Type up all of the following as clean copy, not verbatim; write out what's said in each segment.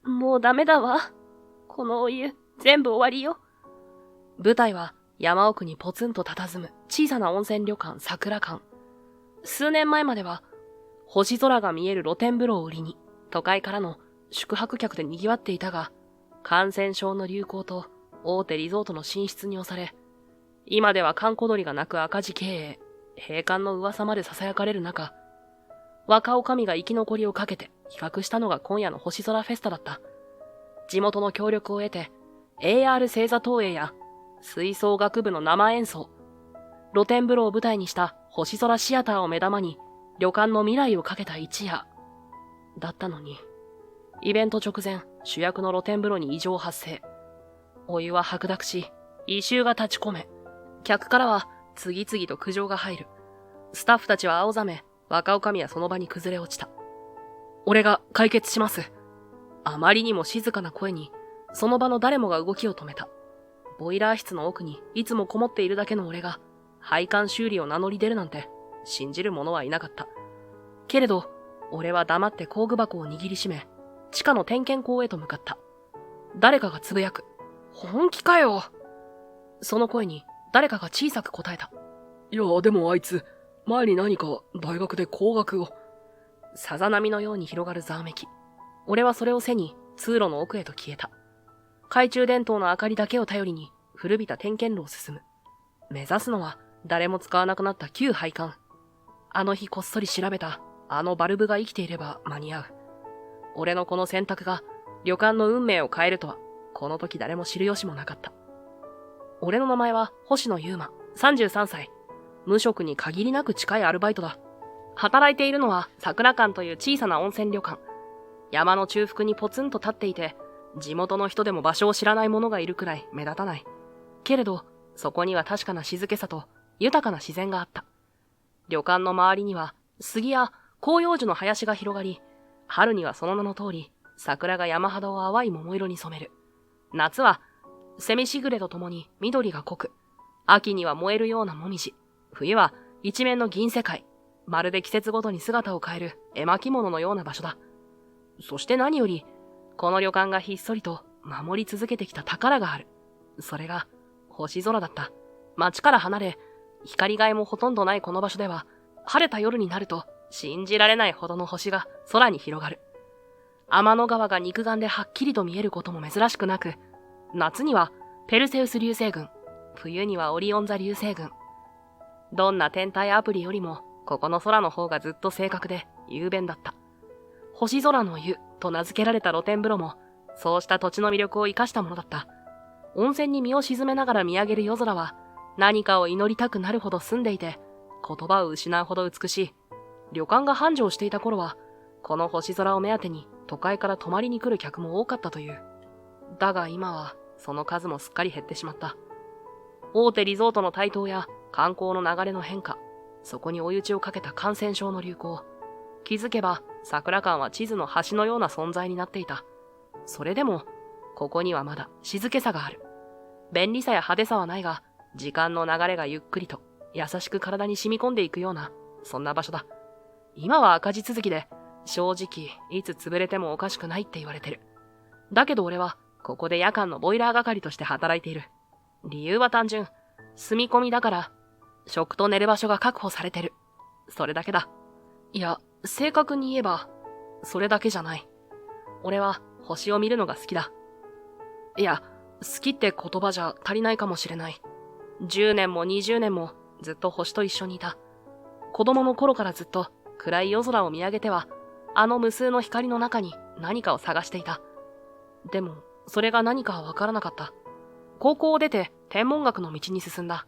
もうダメだわ。このお湯、全部終わりよ。舞台は山奥にポツンと佇む小さな温泉旅館桜館。数年前までは星空が見える露天風呂を売りに都会からの宿泊客で賑わっていたが、感染症の流行と大手リゾートの進出に押され、今では閑古鳥が鳴く赤字経営、閉館の噂まで囁かれる中、若女将が生き残りをかけて企画したのが今夜の星空フェスタだった。地元の協力を得て、AR 星座投影や吹奏楽部の生演奏、露天風呂を舞台にした星空シアターを目玉に、旅館の未来をかけた一夜。だったのに、イベント直前、主役の露天風呂に異常発生。お湯は白濁し、異臭が立ち込め、客からは次々と苦情が入る。スタッフたちは青ざめ、若女将はその場に崩れ落ちた。俺が解決します。あまりにも静かな声に、その場の誰もが動きを止めた。ボイラー室の奥にいつもこもっているだけの俺が、配管修理を名乗り出るなんて、信じる者はいなかった。けれど、俺は黙って工具箱を握りしめ、地下の点検口へと向かった。誰かがつぶやく。本気かよ。その声に誰かが小さく答えた。いや、でもあいつ、前に何か大学で工学を。さざ波のように広がるざわめき。俺はそれを背に通路の奥へと消えた。懐中電灯の明かりだけを頼りに古びた点検路を進む。目指すのは誰も使わなくなった旧配管。あの日こっそり調べたあのバルブが生きていれば間に合う。俺のこの選択が旅館の運命を変えるとは、この時誰も知る由もなかった。俺の名前は星野優馬、33歳。無職に限りなく近いアルバイトだ。働いているのは桜館という小さな温泉旅館。山の中腹にポツンと立っていて、地元の人でも場所を知らない者がいるくらい目立たない。けれど、そこには確かな静けさと豊かな自然があった。旅館の周りには杉や広葉樹の林が広がり、春にはその名の通り、桜が山肌を淡い桃色に染める。夏は、セミしぐれとともに緑が濃く、秋には燃えるようなもみじ、冬は一面の銀世界、まるで季節ごとに姿を変える絵巻物のような場所だ。そして何より、この旅館がひっそりと守り続けてきた宝がある。それが、星空だった。街から離れ、光害もほとんどないこの場所では、晴れた夜になると、信じられないほどの星が空に広がる。天の川が肉眼ではっきりと見えることも珍しくなく、夏にはペルセウス流星群、冬にはオリオン座流星群。どんな天体アプリよりも、ここの空の方がずっと正確で雄弁だった。星空の湯と名付けられた露天風呂も、そうした土地の魅力を生かしたものだった。温泉に身を沈めながら見上げる夜空は、何かを祈りたくなるほど澄んでいて、言葉を失うほど美しい。旅館が繁盛していた頃は、この星空を目当てに都会から泊まりに来る客も多かったという。だが今は、その数もすっかり減ってしまった。大手リゾートの台頭や観光の流れの変化、そこに追い打ちをかけた感染症の流行。気づけば、桜館は地図の端のような存在になっていた。それでも、ここにはまだ静けさがある。便利さや派手さはないが、時間の流れがゆっくりと優しく体に染み込んでいくような、そんな場所だ。今は赤字続きで、正直いつ潰れてもおかしくないって言われてる。だけど俺はここで夜間のボイラー係として働いている。理由は単純。住み込みだから、食と寝る場所が確保されてる。それだけだ。いや、正確に言えば、それだけじゃない。俺は星を見るのが好きだ。いや、好きって言葉じゃ足りないかもしれない。10年も20年もずっと星と一緒にいた。子供の頃からずっと暗い夜空を見上げては、あの無数の光の中に何かを探していた。でも、それが何かはわからなかった。高校を出て天文学の道に進んだ。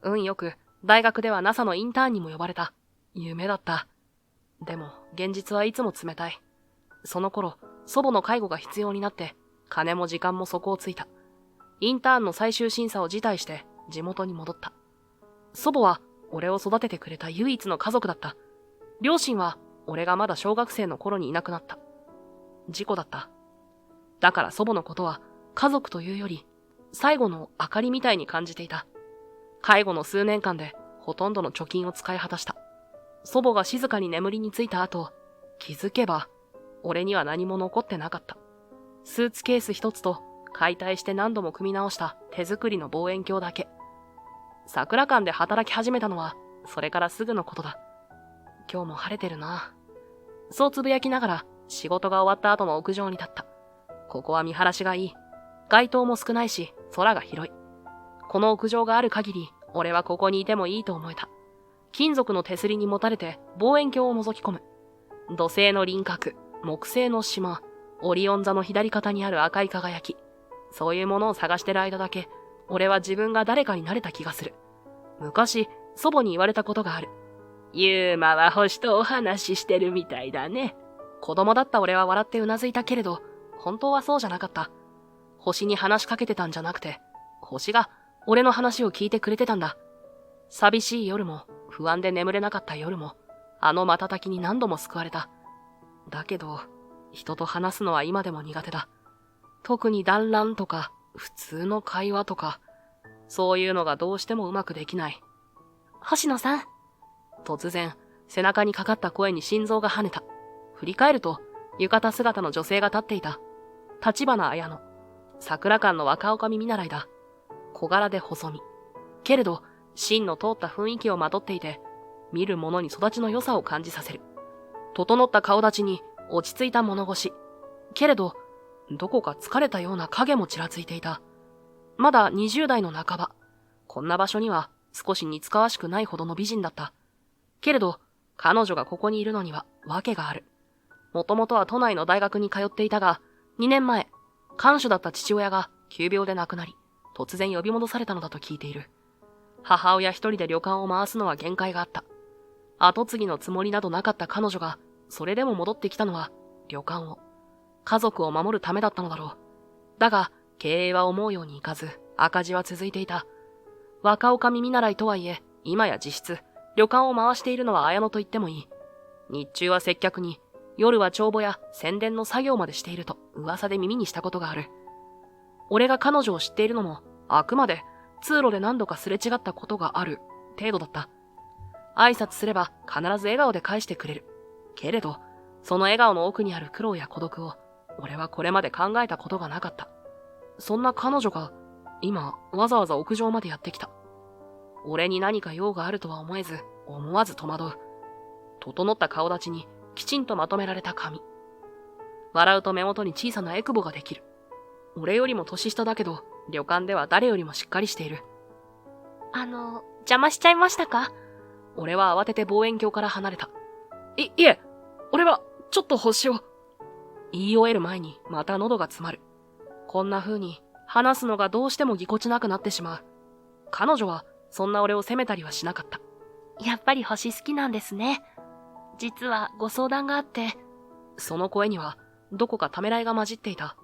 運よく、大学では NASA のインターンにも呼ばれた。夢だった。でも、現実はいつも冷たい。その頃、祖母の介護が必要になって、金も時間も底をついた。インターンの最終審査を辞退して地元に戻った。祖母は俺を育ててくれた唯一の家族だった。両親は俺がまだ小学生の頃にいなくなった。事故だった。だから祖母のことは家族というより最後の明かりみたいに感じていた。介護の数年間でほとんどの貯金を使い果たした。祖母が静かに眠りについた後、気づけば俺には何も残ってなかった。スーツケース一つと解体して何度も組み直した手作りの望遠鏡だけ。桜館で働き始めたのはそれからすぐのことだ。今日も晴れてるな。そうつぶやきながら仕事が終わった後の屋上に立った。ここは見晴らしがいい。街灯も少ないし空が広い。この屋上がある限り俺はここにいてもいいと思えた。金属の手すりに持たれて望遠鏡を覗き込む。土星の輪郭、木星の島、オリオン座の左肩にある赤い輝き。そういうものを探してる間だけ、俺は自分が誰かになれた気がする。昔、祖母に言われたことがある。ユーマは星とお話ししてるみたいだね。子供だった俺は笑ってうなずいたけれど、本当はそうじゃなかった。星に話しかけてたんじゃなくて、星が俺の話を聞いてくれてたんだ。寂しい夜も、不安で眠れなかった夜も、あの瞬きに何度も救われた。だけど、人と話すのは今でも苦手だ。特に団らんとか、普通の会話とか、そういうのがどうしてもうまくできない。星野さん。突然、背中にかかった声に心臓が跳ねた。振り返ると、浴衣姿の女性が立っていた。立花彩乃。桜館の若女将見習いだ。小柄で細身。けれど、芯の通った雰囲気をまとっていて、見る者に育ちの良さを感じさせる。整った顔立ちに落ち着いた物腰。けれど、どこか疲れたような影もちらついていた。まだ20代の半ば。こんな場所には少し似つかわしくないほどの美人だった。けれど、彼女がここにいるのには訳がある。もともとは都内の大学に通っていたが、2年前、看守だった父親が急病で亡くなり、突然呼び戻されたのだと聞いている。母親一人で旅館を回すのは限界があった。後継ぎのつもりなどなかった彼女が、それでも戻ってきたのは、旅館を、家族を守るためだったのだろう。だが、経営は思うようにいかず、赤字は続いていた。若女将見習いとはいえ、今や実質、旅館を回しているのは綾乃と言ってもいい。日中は接客に、夜は帳簿や宣伝の作業までしていると噂で耳にしたことがある。俺が彼女を知っているのも、あくまで通路で何度かすれ違ったことがある程度だった。挨拶すれば必ず笑顔で返してくれる。けれど、その笑顔の奥にある苦労や孤独を、俺はこれまで考えたことがなかった。そんな彼女が、今、わざわざ屋上までやってきた。俺に何か用があるとは思えず、思わず戸惑う。整った顔立ちに、きちんとまとめられた髪。笑うと目元に小さなエクボができる。俺よりも年下だけど、旅館では誰よりもしっかりしている。邪魔しちゃいましたか？俺は慌てて望遠鏡から離れた。いえ、俺は、ちょっと星を。言い終える前に、また喉が詰まる。こんな風に、話すのがどうしてもぎこちなくなってしまう。彼女は、そんな俺を責めたりはしなかった。やっぱり星好きなんですね。実はご相談があって。その声には、どこかためらいが混じっていた。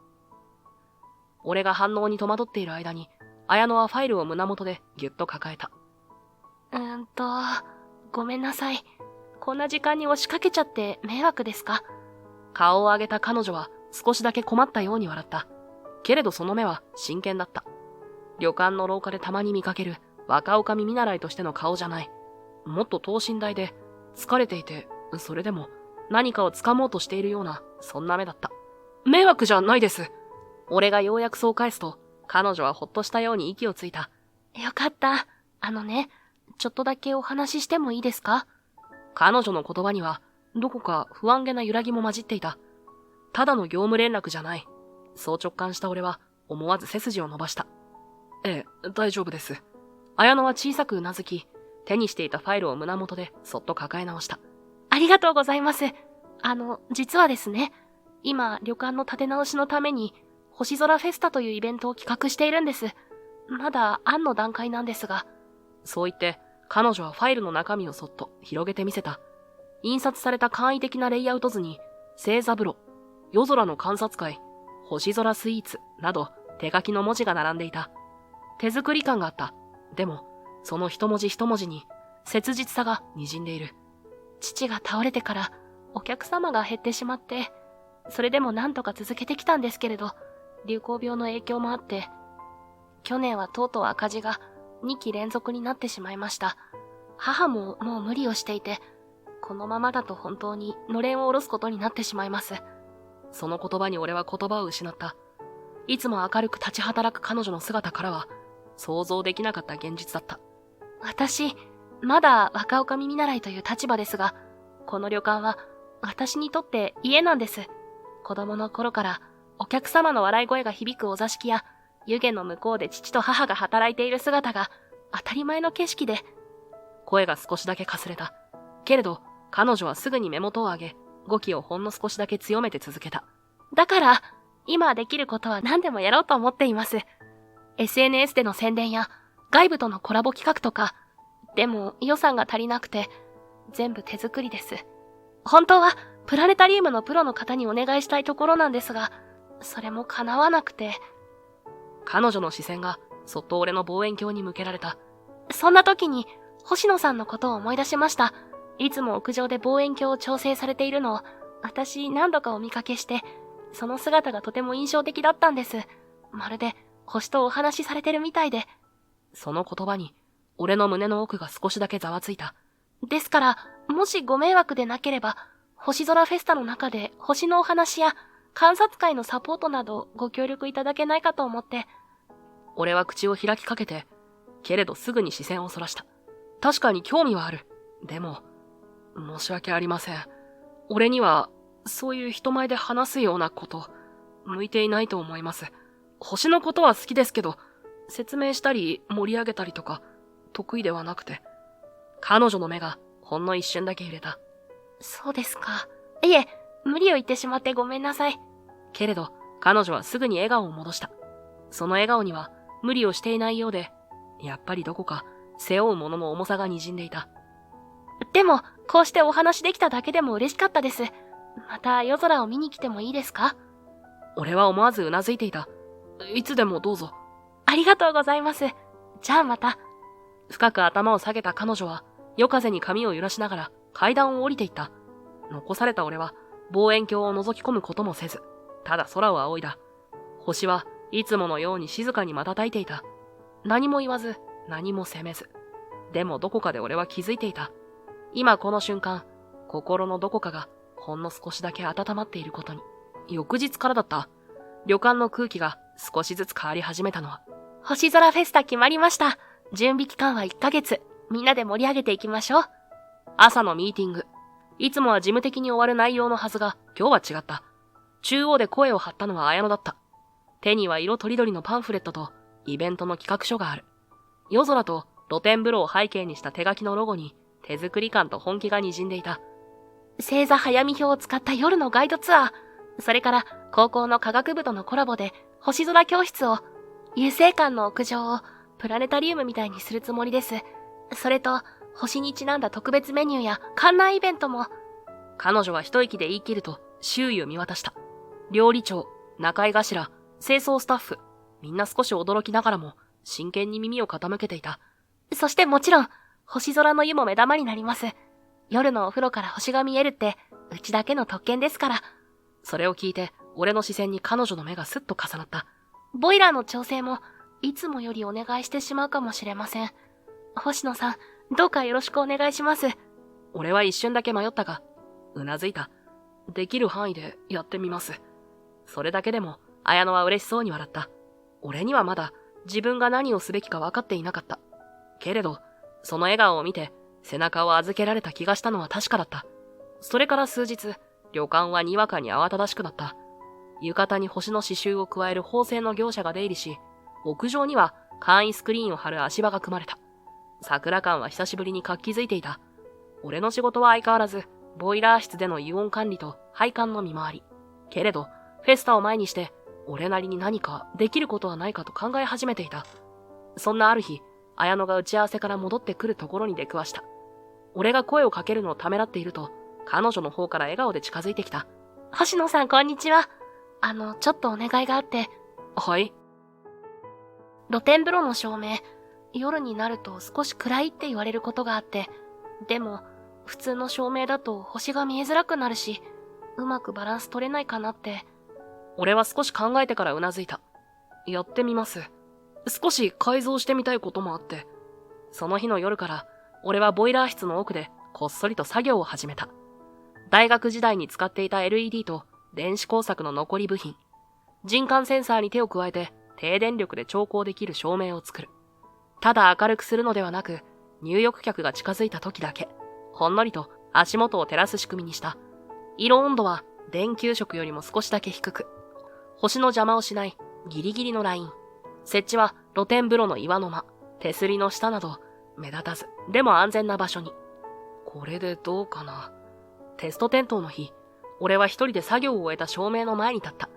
俺が反応に戸惑っている間に、綾乃はファイルを胸元でぎゅっと抱えた。ごめんなさい。こんな時間に押しかけちゃって迷惑ですか？顔を上げた彼女は少しだけ困ったように笑った。けれどその目は真剣だった。旅館の廊下でたまに見かける若女将見習いとしての顔じゃない。もっと等身大で、疲れていて、それでも何かを掴もうとしているような、そんな目だった。迷惑じゃないです。俺がようやくそう返すと、彼女はほっとしたように息をついた。よかった。ちょっとだけお話ししてもいいですか？彼女の言葉には、どこか不安げな揺らぎも混じっていた。ただの業務連絡じゃない。そう直感した俺は、思わず背筋を伸ばした。ええ、大丈夫です。綾乃は小さくうなずき、手にしていたファイルを胸元でそっと抱え直した。ありがとうございます。実はですね、今、旅館の立て直しのために、星空フェスタというイベントを企画しているんです。まだ案の段階なんですが。そう言って、彼女はファイルの中身をそっと広げてみせた。印刷された簡易的なレイアウト図に、星座風呂、夜空の観察会、星空スイーツなど手書きの文字が並んでいた。手作り感があった。でも、その一文字一文字に切実さが滲んでいる。父が倒れてからお客様が減ってしまって、それでも何とか続けてきたんですけれど、流行病の影響もあって、去年はとうとう赤字が2期連続になってしまいました。母ももう無理をしていて、このままだと本当にのれんを下ろすことになってしまいます。その言葉に俺は言葉を失った。いつも明るく立ち働く彼女の姿からは、想像できなかった現実だった。私、まだ若女将見習いという立場ですが、この旅館は私にとって家なんです。子供の頃からお客様の笑い声が響くお座敷や、湯気の向こうで父と母が働いている姿が当たり前の景色で、声が少しだけかすれた。けれど、彼女はすぐに目元を上げ、語気をほんの少しだけ強めて続けた。だから、今できることは何でもやろうと思っています。SNS での宣伝や、外部とのコラボ企画とか、でも予算が足りなくて、全部手作りです。本当は、プラネタリウムのプロの方にお願いしたいところなんですが、それも叶わなくて。彼女の視線が、そっと俺の望遠鏡に向けられた。そんな時に、星野さんのことを思い出しました。いつも屋上で望遠鏡を調整されているのを、私何度かお見かけして、その姿がとても印象的だったんです。まるで、星とお話しされてるみたいで。その言葉に、俺の胸の奥が少しだけざわついた。ですから、もしご迷惑でなければ、星空フェスタの中で星のお話や観察会のサポートなどご協力いただけないかと思って。俺は口を開きかけて、けれどすぐに視線をそらした。確かに興味はある。でも、申し訳ありません。俺には、そういう人前で話すようなこと、向いていないと思います。星のことは好きですけど、説明したり盛り上げたりとか、得意ではなくて。彼女の目がほんの一瞬だけ揺れた。そうですか。いえ、無理を言ってしまってごめんなさい。けれど、彼女はすぐに笑顔を戻した。その笑顔には無理をしていないようで、やっぱりどこか背負うものの重さが滲んでいた。でも、こうしてお話できただけでも嬉しかったです。また夜空を見に来てもいいですか？俺は思わずうなずいていた。いつでもどうぞ。ありがとうございます。じゃあまた。深く頭を下げた彼女は、夜風に髪を揺らしながら階段を降りていった。残された俺は望遠鏡を覗き込むこともせず、ただ空を仰いだ。星はいつものように静かに瞬いていた。何も言わず、何も責めず。でもどこかで俺は気づいていた。今この瞬間、心のどこかがほんの少しだけ温まっていることに。翌日からだった。旅館の空気が少しずつ変わり始めたのは。星空フェスタ決まりました。準備期間は1ヶ月。みんなで盛り上げていきましょう。朝のミーティング。いつもは事務的に終わる内容のはずが、今日は違った。中央で声を張ったのは綾乃だった。手には色とりどりのパンフレットと、イベントの企画書がある。夜空と露天風呂を背景にした手書きのロゴに、手作り感と本気が滲んでいた。星座早見表を使った夜のガイドツアー。それから高校の科学部とのコラボで星空教室を、遊星館の屋上をプラネタリウムみたいにするつもりです。それと星にちなんだ特別メニューや館内イベントも。彼女は一息で言い切ると周囲を見渡した。料理長、中井頭、清掃スタッフ、みんな少し驚きながらも真剣に耳を傾けていた。そしてもちろん星空の湯も目玉になります。夜のお風呂から星が見えるってうちだけの特権ですから。それを聞いて俺の視線に彼女の目がスッと重なった。ボイラーの調整もいつもよりお願いしてしまうかもしれません。星野さん、どうかよろしくお願いします。俺は一瞬だけ迷ったが、うなずいた。できる範囲でやってみます。それだけでも綾乃は嬉しそうに笑った。俺にはまだ自分が何をすべきか分かっていなかった。けれど、その笑顔を見て背中を預けられた気がしたのは確かだった。それから数日、旅館はにわかに慌ただしくなった。浴衣に星の刺繍を加える縫製の業者が出入りし、屋上には簡易スクリーンを貼る足場が組まれた。桜館は久しぶりに活気づいていた。俺の仕事は相変わらず、ボイラー室での油温管理と配管の見回り。けれど、フェスタを前にして、俺なりに何かできることはないかと考え始めていた。そんなある日、綾乃が打ち合わせから戻ってくるところに出くわした。俺が声をかけるのをためらっていると、彼女の方から笑顔で近づいてきた。星野さん、こんにちは。ちょっとお願いがあって。はい。露天風呂の照明、夜になると少し暗いって言われることがあって、でも、普通の照明だと星が見えづらくなるし、うまくバランス取れないかなって。俺は少し考えてからうなずいた。やってみます。少し改造してみたいこともあって。その日の夜から、俺はボイラー室の奥でこっそりと作業を始めた。大学時代に使っていた LED と電子工作の残り部品。人感センサーに手を加えて低電力で調光できる照明を作る。ただ明るくするのではなく、入浴客が近づいた時だけ、ほんのりと足元を照らす仕組みにした。色温度は電球色よりも少しだけ低く、星の邪魔をしないギリギリのライン。設置は露天風呂の岩の間、手すりの下など目立たず、でも安全な場所に。これでどうかな。テスト点灯の日、俺は一人で作業を終えた照明の前に立った。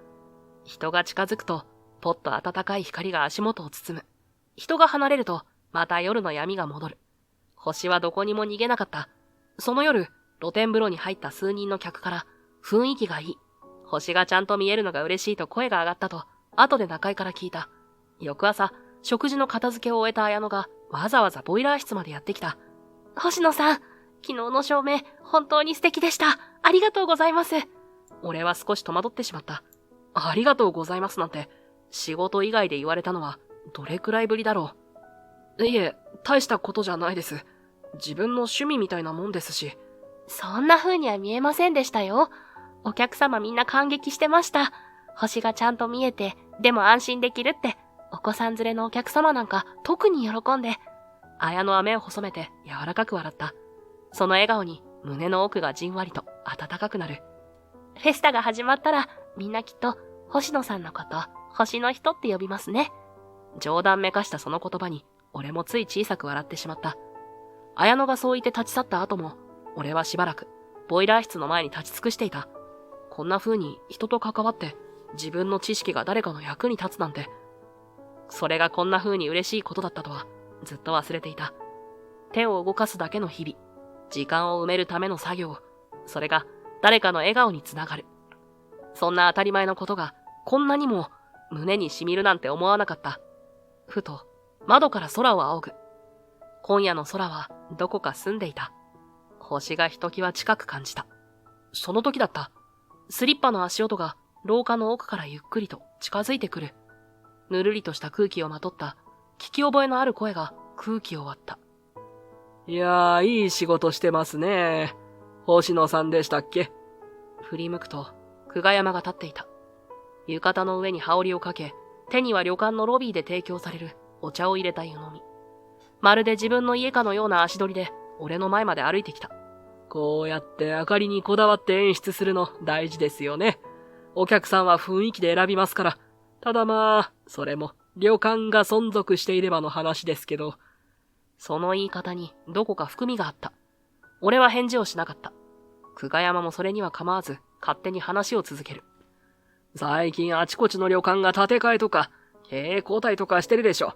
人が近づくと、ぽっと暖かい光が足元を包む。人が離れると、また夜の闇が戻る。星はどこにも逃げなかった。その夜、露天風呂に入った数人の客から、雰囲気がいい。星がちゃんと見えるのが嬉しいと声が上がったと、後で中井から聞いた。翌朝、食事の片付けを終えた綾乃が、わざわざボイラー室までやってきた。星野さん、昨日の照明、本当に素敵でした。ありがとうございます。俺は少し戸惑ってしまった。ありがとうございますなんて、仕事以外で言われたのは、どれくらいぶりだろう。いえ、大したことじゃないです。自分の趣味みたいなもんですし。そんな風には見えませんでしたよ。お客様みんな感激してました。星がちゃんと見えて、でも安心できるって、お子さん連れのお客様なんか特に喜んで。綾乃は目を細めて柔らかく笑った。その笑顔に胸の奥がじんわりと温かくなる。フェスタが始まったら、みんなきっと星野さんのこと、星の人って呼びますね。冗談めかしたその言葉に、俺もつい小さく笑ってしまった。綾乃がそう言って立ち去った後も、俺はしばらく、ボイラー室の前に立ち尽くしていた。こんな風に人と関わって、自分の知識が誰かの役に立つなんて、それがこんな風に嬉しいことだったとは、ずっと忘れていた。手を動かすだけの日々、時間を埋めるための作業、それが誰かの笑顔につながる。そんな当たり前のことが、こんなにも胸に染みるなんて思わなかった。ふと、窓から空を仰ぐ。今夜の空はどこか澄んでいた。星がひときわ近く感じた。その時だった。スリッパの足音が廊下の奥からゆっくりと近づいてくる。ぬるりとした空気をまとった聞き覚えのある声が空気を割った。いやー、いい仕事してますね。星野さんでしたっけ？振り向くと、久我山が立っていた。浴衣の上に羽織をかけ、手には旅館のロビーで提供されるお茶を入れた湯飲み。まるで自分の家かのような足取りで、俺の前まで歩いてきた。こうやって明かりにこだわって演出するの大事ですよね。お客さんは雰囲気で選びますから。ただまあ、それも旅館が存続していればの話ですけど。その言い方にどこか含みがあった。俺は返事をしなかった。久我山もそれには構わず、勝手に話を続ける。最近あちこちの旅館が建て替えとか、経営交代とかしてるでしょ。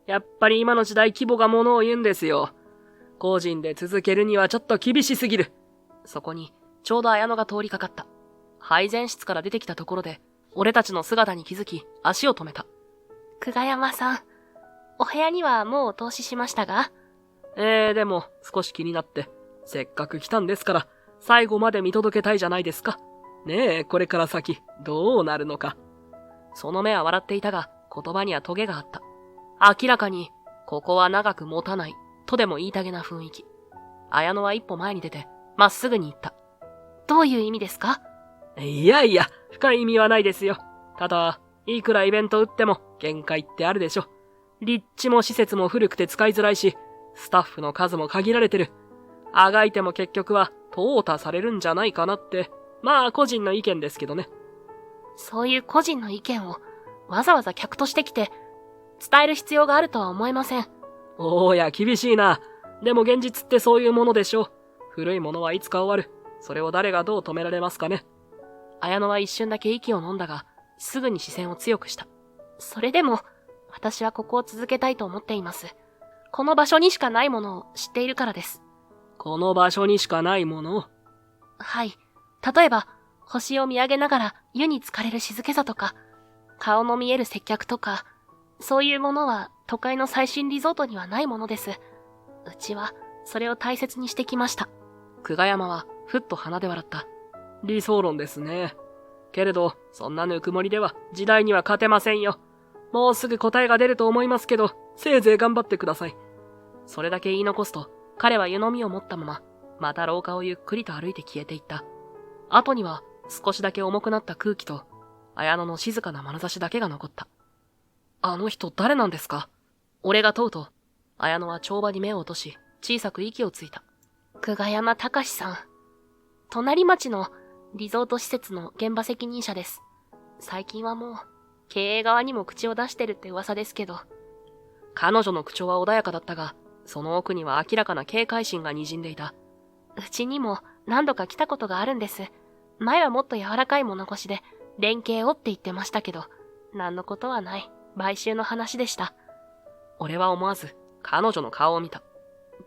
やっぱり今の時代規模がものを言うんですよ。個人で続けるにはちょっと厳しすぎる。そこに、ちょうど綾乃が通りかかった。配膳室から出てきたところで、俺たちの姿に気づき、足を止めた。久我山さん、お部屋にはもうお通ししましたが？でも少し気になって、せっかく来たんですから、最後まで見届けたいじゃないですか。ねえ、これから先、どうなるのか。その目は笑っていたが、言葉にはトゲがあった。明らかに、ここは長く持たない、とでも言いたげな雰囲気。綾乃は一歩前に出て、まっすぐに言った。どういう意味ですか？いやいや、深い意味はないですよ。ただ、いくらイベント打っても限界ってあるでしょ。立地も施設も古くて使いづらいし、スタッフの数も限られてる。あがいても結局は淘汰されるんじゃないかなって、まあ個人の意見ですけどね。そういう個人の意見をわざわざ客としてきて伝える必要があるとは思えません。おや、厳しいな。でも現実ってそういうものでしょ。古いものはいつか終わる。それを誰がどう止められますかね。綾乃は一瞬だけ息を飲んだが、すぐに視線を強くした。それでも、私はここを続けたいと思っています。この場所にしかないものを知っているからです。この場所にしかないもの？はい。例えば、星を見上げながら湯に浸かれる静けさとか、顔の見える接客とか、そういうものは都会の最新リゾートにはないものです。うちはそれを大切にしてきました。久我山はふっと鼻で笑った。理想論ですね。けれど、そんなぬくもりでは時代には勝てませんよ。もうすぐ答えが出ると思いますけど、せいぜい頑張ってください。それだけ言い残すと、彼は湯飲みを持ったまま、また廊下をゆっくりと歩いて消えていった。後には、少しだけ重くなった空気と、綾乃の静かな眼差しだけが残った。あの人誰なんですか？俺が問うと、綾乃は帳場に目を落とし、小さく息をついた。久我山隆さん。隣町のリゾート施設の現場責任者です。最近はもう、経営側にも口を出してるって噂ですけど。彼女の口調は穏やかだったが、その奥には明らかな警戒心が滲んでいた。うちにも何度か来たことがあるんです。前はもっと柔らかい物腰で、連携をって言ってましたけど、何のことはない。買収の話でした。俺は思わず、彼女の顔を見た。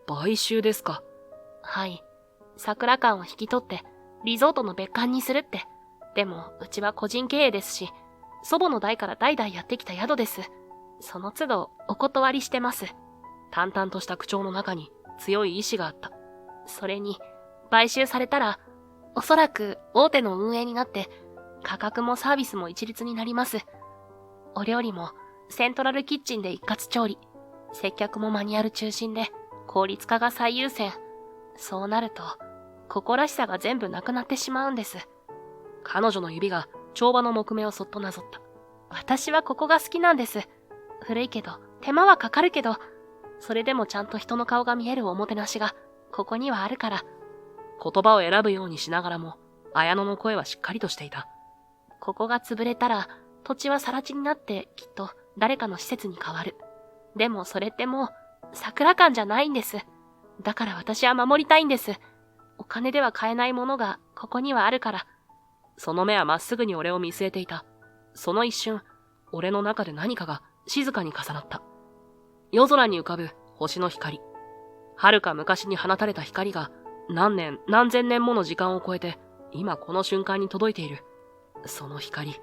買収ですか？はい。桜館を引き取って、リゾートの別館にするって。でも、うちは個人経営ですし、祖母の代から代々やってきた宿です。その都度、お断りしてます。淡々とした口調の中に強い意志があった。それに、買収されたら、おそらく大手の運営になって、価格もサービスも一律になります。お料理も、セントラルキッチンで一括調理。接客もマニュアル中心で、効率化が最優先。そうなると、ここらしさが全部なくなってしまうんです。彼女の指が帳場の木目をそっとなぞった。私はここが好きなんです。古いけど、手間はかかるけど、それでもちゃんと人の顔が見えるおもてなしが、ここにはあるから。言葉を選ぶようにしながらも、綾乃の声はしっかりとしていた。ここが潰れたら、土地は更地になってきっと誰かの施設に変わる。でもそれってもう、桜館じゃないんです。だから私は守りたいんです。お金では買えないものがここにはあるから。その目はまっすぐに俺を見据えていた。その一瞬、俺の中で何かが静かに重なった。夜空に浮かぶ星の光。遥か昔に放たれた光が何年何千年もの時間を超えて今この瞬間に届いている。その光。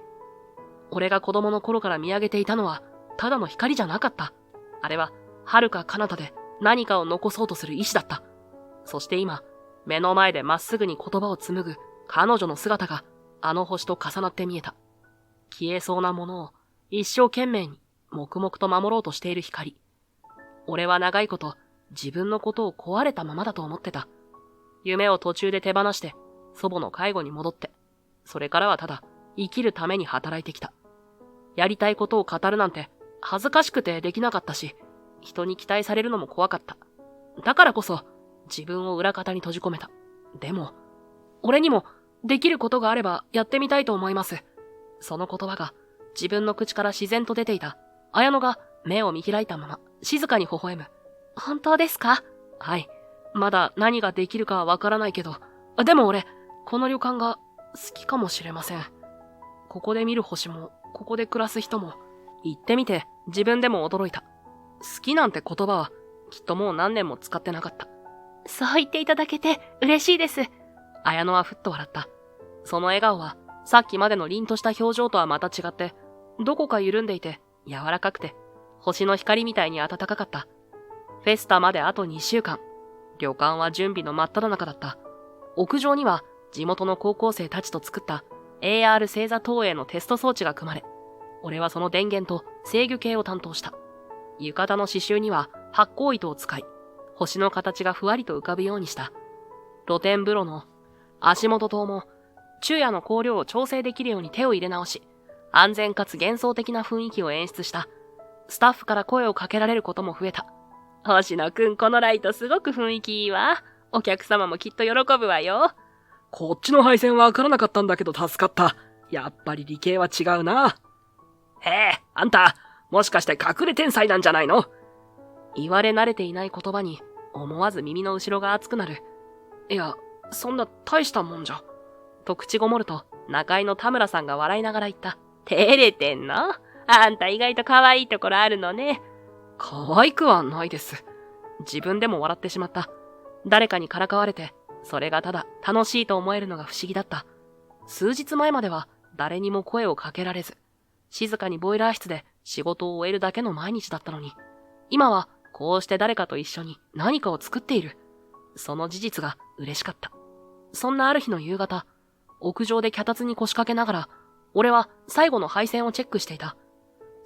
俺が子供の頃から見上げていたのはただの光じゃなかった。あれは遥か彼方で何かを残そうとする意志だった。そして今、目の前でまっすぐに言葉を紡ぐ彼女の姿があの星と重なって見えた。消えそうなものを一生懸命に黙々と守ろうとしている光。俺は長いこと自分のことを壊れたままだと思ってた。夢を途中で手放して祖母の介護に戻って、それからはただ生きるために働いてきた。やりたいことを語るなんて恥ずかしくてできなかったし、人に期待されるのも怖かった。だからこそ自分を裏方に閉じ込めた。でも、俺にもできることがあればやってみたいと思います。その言葉が自分の口から自然と出ていた。綾乃が目を見開いたまま静かに微笑む。本当ですか？はい。まだ何ができるかはわからないけど、でも俺、この旅館が好きかもしれません。ここで見る星も、ここで暮らす人も、言ってみて自分でも驚いた。好きなんて言葉はきっともう何年も使ってなかった。そう言っていただけて嬉しいです。綾乃はふっと笑った。その笑顔はさっきまでの凛とした表情とはまた違って、どこか緩んでいて柔らかくて星の光みたいに暖かかった。フェスタまであと2週間。旅館は準備の真っ只中だった。屋上には地元の高校生たちと作った AR 星座投影のテスト装置が組まれ、俺はその電源と制御系を担当した。浴衣の刺繍には発光糸を使い、星の形がふわりと浮かぶようにした。露天風呂の足元灯も昼夜の光量を調整できるように手を入れ直し、安全かつ幻想的な雰囲気を演出した。スタッフから声をかけられることも増えた。星野くん、このライトすごく雰囲気いいわ。お客様もきっと喜ぶわよ。こっちの配線はわからなかったんだけど助かった。やっぱり理系は違うな。へえ、あんた、もしかして隠れ天才なんじゃないの？言われ慣れていない言葉に思わず耳の後ろが熱くなる。いや、そんな大したもんじゃ。と口ごもると、中井の田村さんが笑いながら言った。照れてんの？あんた意外と可愛いところあるのね。可愛くはないです。自分でも笑ってしまった。誰かにからかわれて、それがただ楽しいと思えるのが不思議だった。数日前までは誰にも声をかけられず、静かにボイラー室で仕事を終えるだけの毎日だったのに、今はこうして誰かと一緒に何かを作っている。その事実が嬉しかった。そんなある日の夕方、屋上で脚立に腰掛けながら、俺は最後の配線をチェックしていた。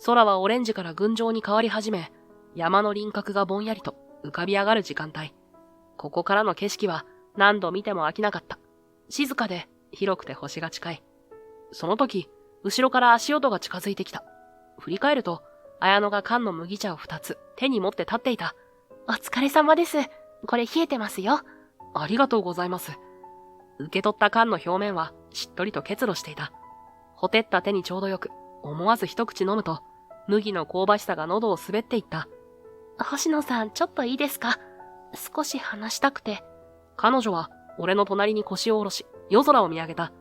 空はオレンジから群青に変わり始め、山の輪郭がぼんやりと浮かび上がる時間帯。ここからの景色は何度見ても飽きなかった。静かで広くて星が近い。その時、後ろから足音が近づいてきた。振り返ると、綾乃が缶の麦茶を2つ手に持って立っていた。お疲れ様です。これ冷えてますよ。ありがとうございます。受け取った缶の表面はしっとりと結露していた。ほてった手にちょうどよく、思わず一口飲むと、麦の香ばしさが喉を滑っていった。星野さん、ちょっといいですか？少し話したくて。彼女は俺の隣に腰を下ろし、夜空を見上げた。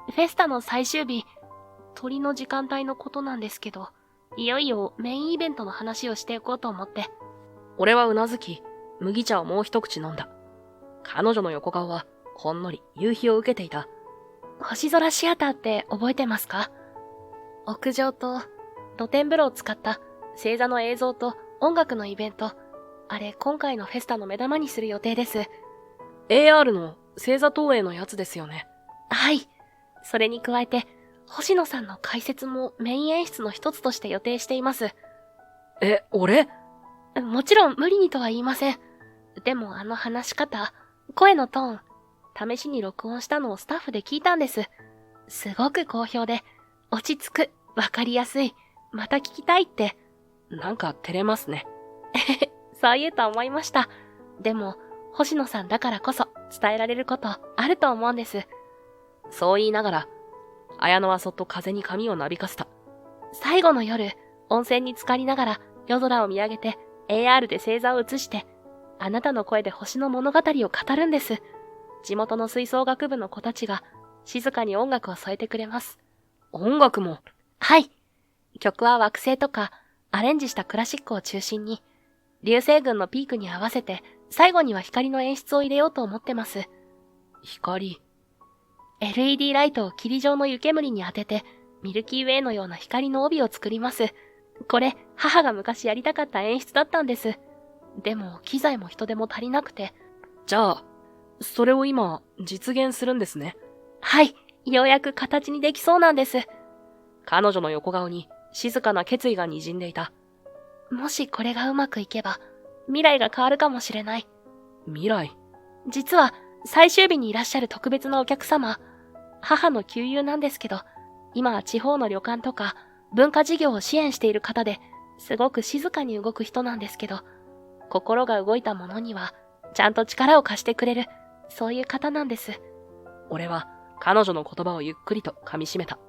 フェスタの最終日、鳥の時間帯のことなんですけど、いよいよメインイベントの話をしていこうと思って。俺はうなずき、麦茶をもう一口飲んだ。彼女の横顔は、ほんのり夕日を受けていた。星空シアターって覚えてますか？屋上と露天風呂を使った星座の映像と音楽のイベント。あれ、今回のフェスタの目玉にする予定です。AR の星座投影のやつですよね。はい。それに加えて、星野さんの解説もメイン演出の一つとして予定しています。俺？もちろん無理にとは言いません。でもあの話し方、声のトーン、試しに録音したのをスタッフで聞いたんです。すごく好評で、落ち着く、わかりやすい、また聞きたいって。なんか照れますね。そう言うと思いました。でも、星野さんだからこそ伝えられることあると思うんです。そう言いながら、綾乃はそっと風に髪をなびかせた。最後の夜、温泉に浸かりながら夜空を見上げて AR で星座を映して、あなたの声で星の物語を語るんです。地元の吹奏楽部の子たちが静かに音楽を添えてくれます。音楽も？はい。曲は惑星とかアレンジしたクラシックを中心に、流星群のピークに合わせて最後には光の演出を入れようと思ってます。光。LED ライトを霧状の湯煙に当てて、ミルキーウェイのような光の帯を作ります。これ、母が昔やりたかった演出だったんです。でも、機材も人手も足りなくて。じゃあ、それを今、実現するんですね。はい、ようやく形にできそうなんです。彼女の横顔に静かな決意が滲んでいた。もしこれがうまくいけば、未来が変わるかもしれない。未来？実は、最終日にいらっしゃる特別なお客様、母の旧友なんですけど、今は地方の旅館とか文化事業を支援している方で、すごく静かに動く人なんですけど、心が動いたものには、ちゃんと力を貸してくれる、そういう方なんです。俺は彼女の言葉をゆっくりと噛み締めた。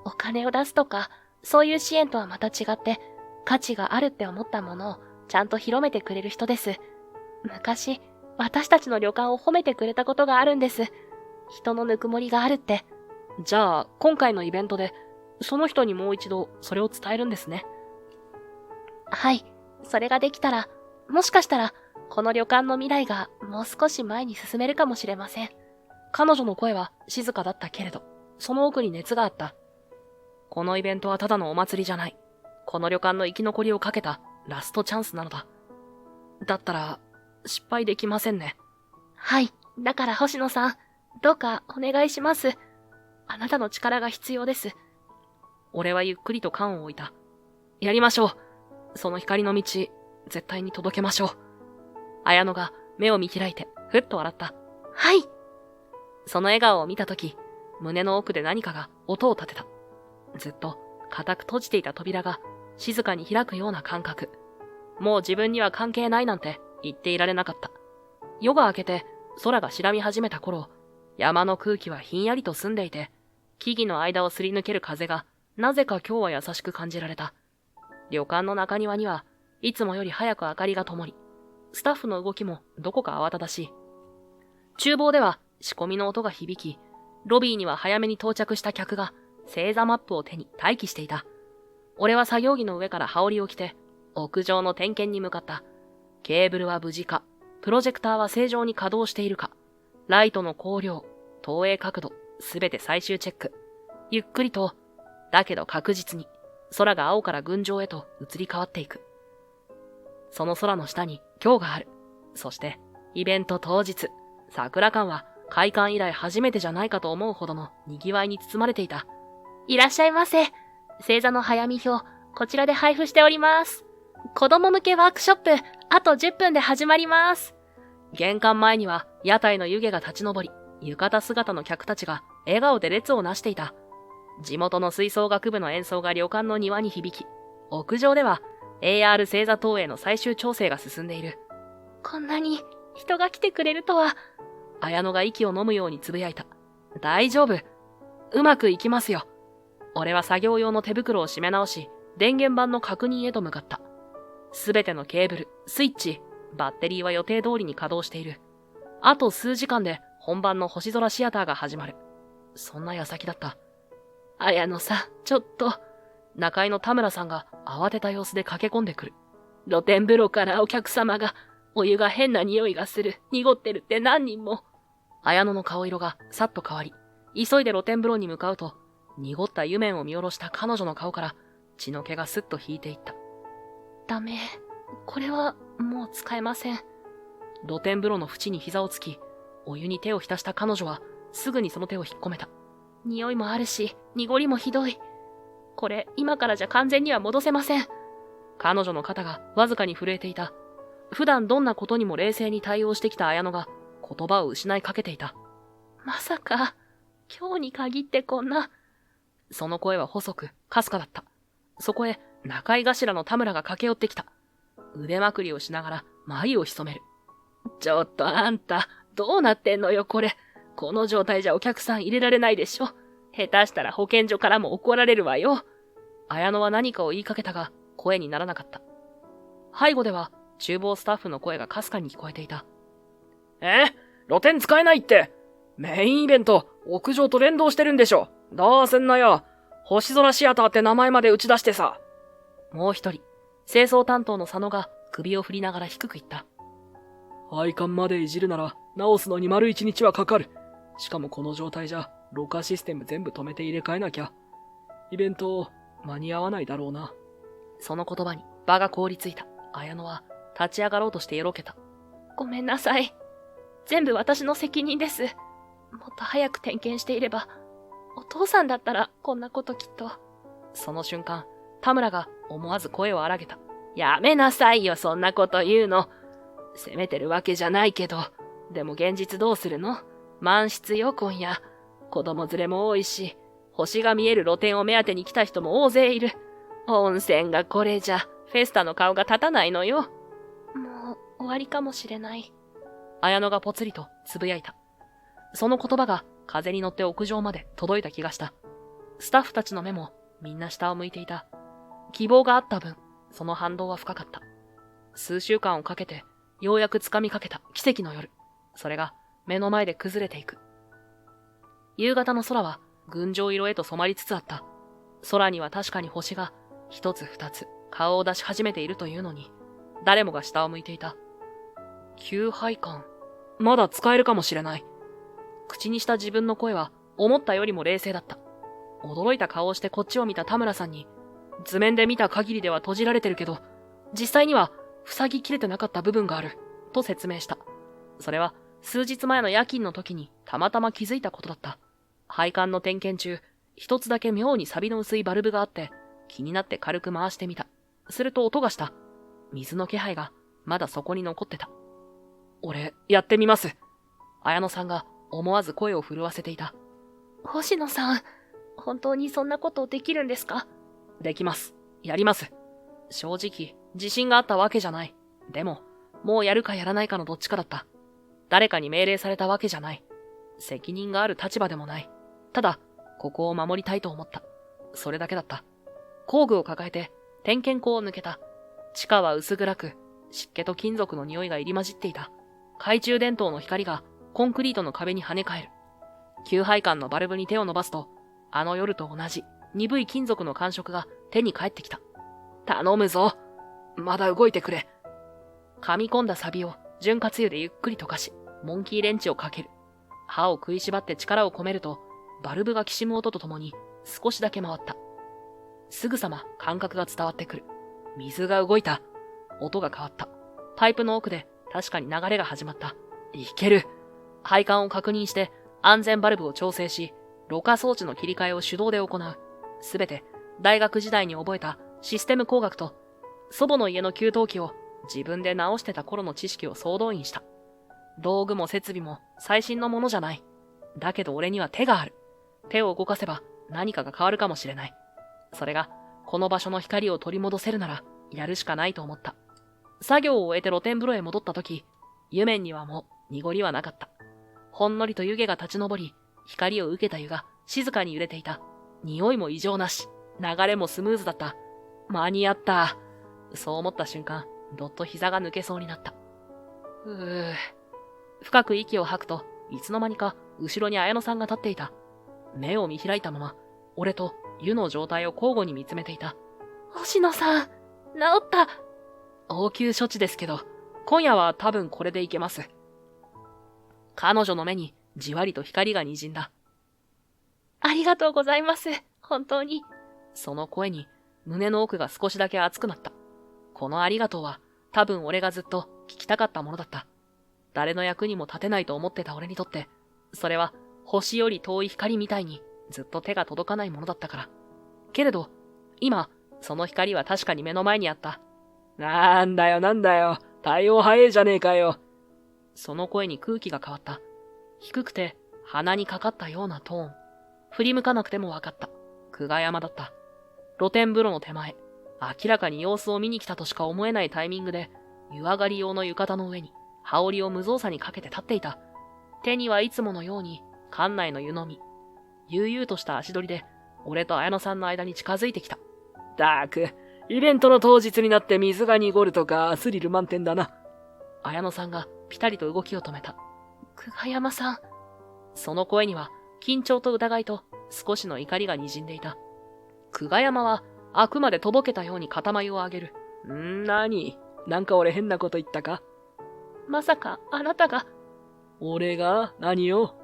お金を出すとか、そういう支援とはまた違って、価値があるって思ったものをちゃんと広めてくれる人です。昔、私たちの旅館を褒めてくれたことがあるんです。人のぬくもりがあるって。じゃあ、今回のイベントで、その人にもう一度それを伝えるんですね。はい。それができたら、もしかしたら、この旅館の未来がもう少し前に進めるかもしれません。彼女の声は静かだったけれど、その奥に熱があった。このイベントはただのお祭りじゃない。この旅館の生き残りをかけたラストチャンスなのだ。だったら、失敗できませんね。はい。だから星野さん、どうかお願いします。あなたの力が必要です。俺はゆっくりと缶を置いた。やりましょう。その光の道、絶対に届けましょう。綾乃が目を見開いて、ふっと笑った。はい。その笑顔を見たとき、胸の奥で何かが音を立てた。ずっと固く閉じていた扉が静かに開くような感覚。もう自分には関係ないなんて言っていられなかった。夜が明けて空が白み始めた頃、山の空気はひんやりと澄んでいて、木々の間をすり抜ける風がなぜか今日は優しく感じられた。旅館の中庭にはいつもより早く明かりが灯り、スタッフの動きもどこか慌ただしい。厨房では仕込みの音が響き、ロビーには早めに到着した客が星座マップを手に待機していた。俺は作業着の上から羽織を着て、屋上の点検に向かった。ケーブルは無事か、プロジェクターは正常に稼働しているか、ライトの光量、投影角度、すべて最終チェック。ゆっくりと、だけど確実に、空が青から群青へと移り変わっていく。その空の下に今日がある。そして、イベント当日、桜館は開館以来初めてじゃないかと思うほどの賑わいに包まれていた。いらっしゃいませ。星座の早見表、こちらで配布しております。子供向けワークショップ、あと10分で始まります。玄関前には屋台の湯気が立ち上り、浴衣姿の客たちが笑顔で列をなしていた。地元の吹奏楽部の演奏が旅館の庭に響き、屋上では AR 星座投影の最終調整が進んでいる。こんなに人が来てくれるとは。綾乃が息を飲むようにつぶやいた。大丈夫。うまくいきますよ。俺は作業用の手袋を締め直し、電源板の確認へと向かった。すべてのケーブル、スイッチ、バッテリーは予定通りに稼働している。あと数時間で本番の星空シアターが始まる。そんな矢先だった。綾乃さん、ちょっと。中井の田村さんが慌てた様子で駆け込んでくる。露天風呂からお客様が、お湯が変な匂いがする、濁ってるって何人も。綾乃の顔色がさっと変わり、急いで露天風呂に向かうと、濁った湯面を見下ろした彼女の顔から血の気がすっと引いていった。ダメ。これはもう使えません。露天風呂の縁に膝をつき、お湯に手を浸した彼女はすぐにその手を引っ込めた。匂いもあるし、濁りもひどい。これ、今からじゃ完全には戻せません。彼女の肩がわずかに震えていた。普段どんなことにも冷静に対応してきた綾乃が言葉を失いかけていた。まさか、今日に限ってこんな。その声は細く、かすかだった。そこへ中井頭の田村が駆け寄ってきた。腕まくりをしながら眉を潜める。ちょっとあんた、どうなってんのよこれ。この状態じゃお客さん入れられないでしょ。下手したら保健所からも怒られるわよ。綾乃は何かを言いかけたが、声にならなかった。背後では、厨房スタッフの声がかすかに聞こえていた。露天使えないって。メインイベント、屋上と連動してるんでしょ。どうすんのよ。星空シアターって名前まで打ち出してさ。もう一人、清掃担当の佐野が首を振りながら低く言った。配管までいじるなら、直すのに丸一日はかかる。しかもこの状態じゃ、ろ過システム全部止めて入れ替えなきゃ。イベント、間に合わないだろうな。その言葉に場が凍りついた。綾乃は立ち上がろうとしてよろけた。ごめんなさい。全部私の責任です。もっと早く点検していれば、お父さんだったらこんなこときっと。その瞬間、田村が思わず声を荒げた。やめなさいよ、そんなこと言うの。責めてるわけじゃないけど、でも現実どうするの？満室よ、今夜。子供連れも多いし、星が見える露店を目当てに来た人も大勢いる。温泉がこれじゃ、フェスタの顔が立たないのよ。もう、終わりかもしれない。綾乃がぽつりとつぶやいた。その言葉が風に乗って屋上まで届いた気がした。スタッフたちの目もみんな下を向いていた。希望があった分、その反動は深かった。数週間をかけて、ようやく掴みかけた奇跡の夜。それが目の前で崩れていく。夕方の空は群青色へと染まりつつあった。空には確かに星が一つ二つ顔を出し始めているというのに、誰もが下を向いていた。給配管、まだ使えるかもしれない。口にした自分の声は思ったよりも冷静だった。驚いた顔をしてこっちを見た田村さんに、図面で見た限りでは閉じられてるけど、実際には塞ぎきれてなかった部分がある、と説明した。それは数日前の夜勤の時にたまたま気づいたことだった。配管の点検中、一つだけ妙に錆の薄いバルブがあって、気になって軽く回してみた。すると音がした。水の気配がまだそこに残ってた。俺、やってみます。綾乃さんが思わず声を震わせていた。星野さん、本当にそんなことできるんですか？できます。やります。正直、自信があったわけじゃない。でも、もうやるかやらないかのどっちかだった。誰かに命令されたわけじゃない。責任がある立場でもない。ただ、ここを守りたいと思った。それだけだった。工具を抱えて、点検口を抜けた。地下は薄暗く、湿気と金属の匂いが入り混じっていた。懐中電灯の光がコンクリートの壁に跳ね返る。給配管のバルブに手を伸ばすと、あの夜と同じ鈍い金属の感触が手に返ってきた。頼むぞ。まだ動いてくれ。噛み込んだサビを潤滑油でゆっくり溶かし、モンキーレンチをかける。歯を食いしばって力を込めると、バルブがきしむ音とともに少しだけ回った。すぐさま感覚が伝わってくる。水が動いた。音が変わった。パイプの奥で確かに流れが始まった。いける。配管を確認して安全バルブを調整し、ろ過装置の切り替えを手動で行う。すべて大学時代に覚えたシステム工学と、祖母の家の給湯器を自分で直してた頃の知識を総動員した。道具も設備も最新のものじゃない。だけど俺には手がある。手を動かせば何かが変わるかもしれない。それが、この場所の光を取り戻せるなら、やるしかないと思った。作業を終えて露天風呂へ戻った時、湯面にはもう濁りはなかった。ほんのりと湯気が立ち上り、光を受けた湯が静かに揺れていた。匂いも異常なし、流れもスムーズだった。間に合った。そう思った瞬間、どっと膝が抜けそうになった。深く息を吐くと、いつの間にか後ろに綾乃さんが立っていた。目を見開いたまま、俺と湯の状態を交互に見つめていた。星野さん、治った。応急処置ですけど、今夜は多分これでいけます。彼女の目にじわりと光が滲んだ。ありがとうございます。本当に。その声に胸の奥が少しだけ熱くなった。このありがとうは多分俺がずっと聞きたかったものだった。誰の役にも立てないと思ってた俺にとって、それは星より遠い光みたいにずっと手が届かないものだったから。けれど、今、その光は確かに目の前にあった。なんだよ、対応早いじゃねえかよ。その声に空気が変わった。低くて鼻にかかったようなトーン。振り向かなくても分かった。久我山だった。露天風呂の手前、明らかに様子を見に来たとしか思えないタイミングで、湯上がり用の浴衣の上に、羽織を無造作にかけて立っていた。手にはいつものように、館内の湯飲み。悠々とした足取りで、俺と綾乃さんの間に近づいてきた。ったく、イベントの当日になって水が濁るとかスリル満点だな。綾乃さんがピタリと動きを止めた。久我山さん。その声には、緊張と疑いと少しの怒りが滲んでいた。久我山は、あくまでとぼけたように肩眉を上げる。何？なんか俺変なこと言ったか？まさか、あなたが。俺が？何を？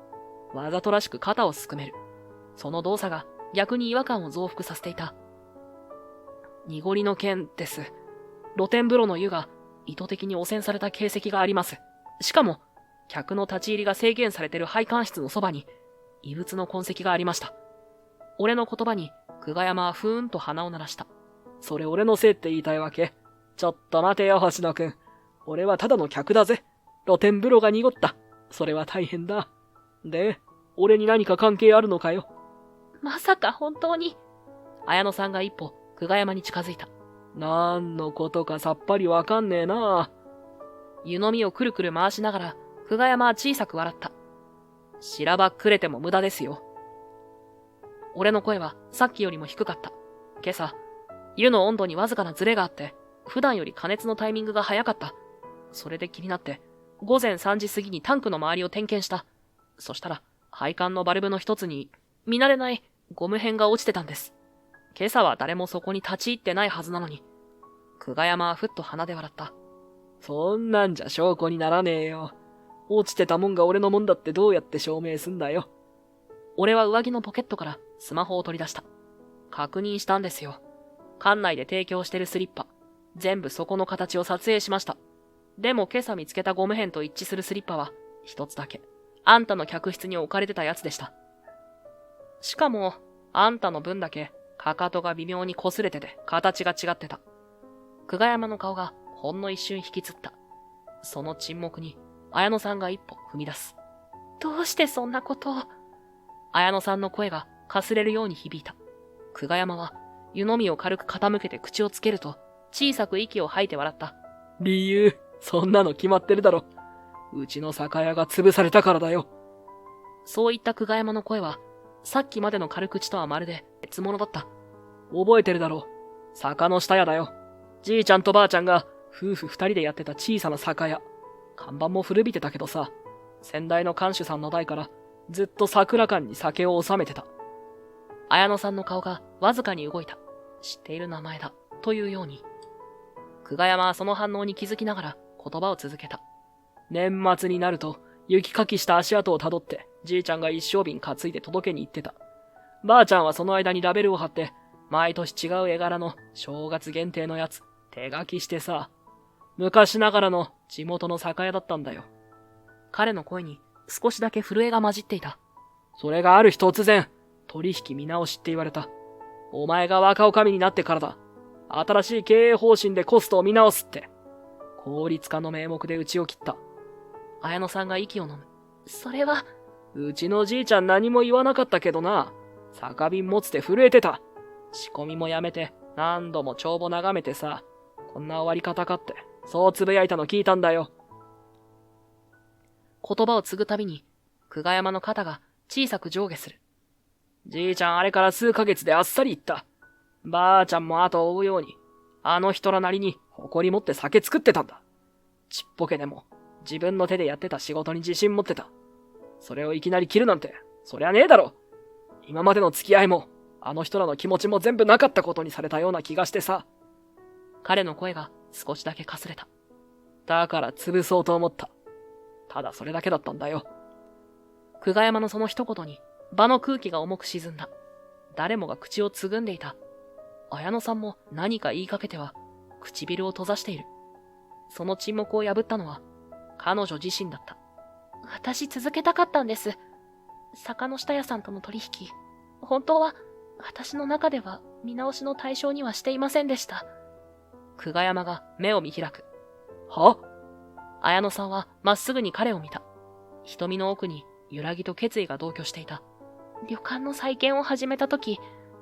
わざとらしく肩をすくめる。その動作が逆に違和感を増幅させていた。濁りの件です。露天風呂の湯が意図的に汚染された形跡があります。しかも、客の立ち入りが制限されている配管室のそばに、異物の痕跡がありました。俺の言葉に、久我山はふーんと鼻を鳴らした。それ俺のせいって言いたいわけ？ちょっと待てよ、星野くん。俺はただの客だぜ。露天風呂が濁った。それは大変だ。で、俺に何か関係あるのかよ。まさか本当に。綾乃さんが一歩、久我山に近づいた。何のことかさっぱりわかんねえな。湯飲みをくるくる回しながら、久我山は小さく笑った。しらばっくれても無駄ですよ。俺の声はさっきよりも低かった。今朝、湯の温度にわずかなズレがあって、普段より加熱のタイミングが早かった。それで気になって、午前3時過ぎにタンクの周りを点検した。そしたら、配管のバルブの一つに、見慣れないゴム片が落ちてたんです。今朝は誰もそこに立ち入ってないはずなのに。久我山はふっと鼻で笑った。そんなんじゃ証拠にならねえよ。落ちてたもんが俺のもんだってどうやって証明すんだよ。俺は上着のポケットからスマホを取り出した。確認したんですよ。館内で提供してるスリッパ。全部そこの形を撮影しました。でも今朝見つけたゴム片と一致するスリッパは一つだけ。あんたの客室に置かれてたやつでした。しかも、あんたの分だけ、かかとが微妙に擦れてて、形が違ってた。久我山の顔がほんの一瞬引きつった。その沈黙に、綾乃さんが一歩踏み出す。どうしてそんなことを。綾乃さんの声がかすれるように響いた。久我山は、湯飲みを軽く傾けて口をつけると、小さく息を吐いて笑った。理由、そんなの決まってるだろ。うちの酒屋が潰されたからだよ。そういった久我山の声は、さっきまでの軽口とはまるで別物だった。覚えてるだろ。坂の下屋だよ。じいちゃんとばあちゃんが夫婦二人でやってた小さな酒屋。看板も古びてたけどさ、先代の館主さんの代からずっと桜館に酒を収めてた。綾乃さんの顔がわずかに動いた。知っている名前だ。というように。久我山はその反応に気づきながら言葉を続けた。年末になると雪かきした足跡をたどってじいちゃんが一升瓶担いで届けに行ってた。ばあちゃんはその間にラベルを貼って毎年違う絵柄の正月限定のやつ手書きしてさ、昔ながらの地元の酒屋だったんだよ。彼の声に少しだけ震えが混じっていた。それがある日突然取引見直しって言われた。お前が若女将になってからだ。新しい経営方針でコストを見直すって。効率化の名目でうちを切った。綾乃さんが息を飲む。それは、うちのじいちゃん何も言わなかったけどな。酒瓶持つて震えてた。仕込みもやめて、何度も帳簿眺めてさ、こんな終わり方かって、そうつぶやいたの聞いたんだよ。言葉を継ぐたびに、久我山の肩が小さく上下する。じいちゃんあれから数ヶ月であっさり言った。ばあちゃんも後を追うように、あの人らなりに誇り持って酒作ってたんだ。ちっぽけでも、自分の手でやってた仕事に自信持ってた。それをいきなり切るなんて、そりゃねえだろ。今までの付き合いも、あの人らの気持ちも全部なかったことにされたような気がしてさ。彼の声が少しだけかすれた。だから潰そうと思った。ただそれだけだったんだよ。久我山のその一言に場の空気が重く沈んだ。誰もが口をつぐんでいた。綾野さんも何か言いかけては唇を閉ざしている。その沈黙を破ったのは彼女自身だった。私続けたかったんです。坂の下屋さんとの取引。本当は私の中では見直しの対象にはしていませんでした。久我山が目を見開く。は？綾野さんはまっすぐに彼を見た。瞳の奥に揺らぎと決意が同居していた。旅館の再建を始めたとき、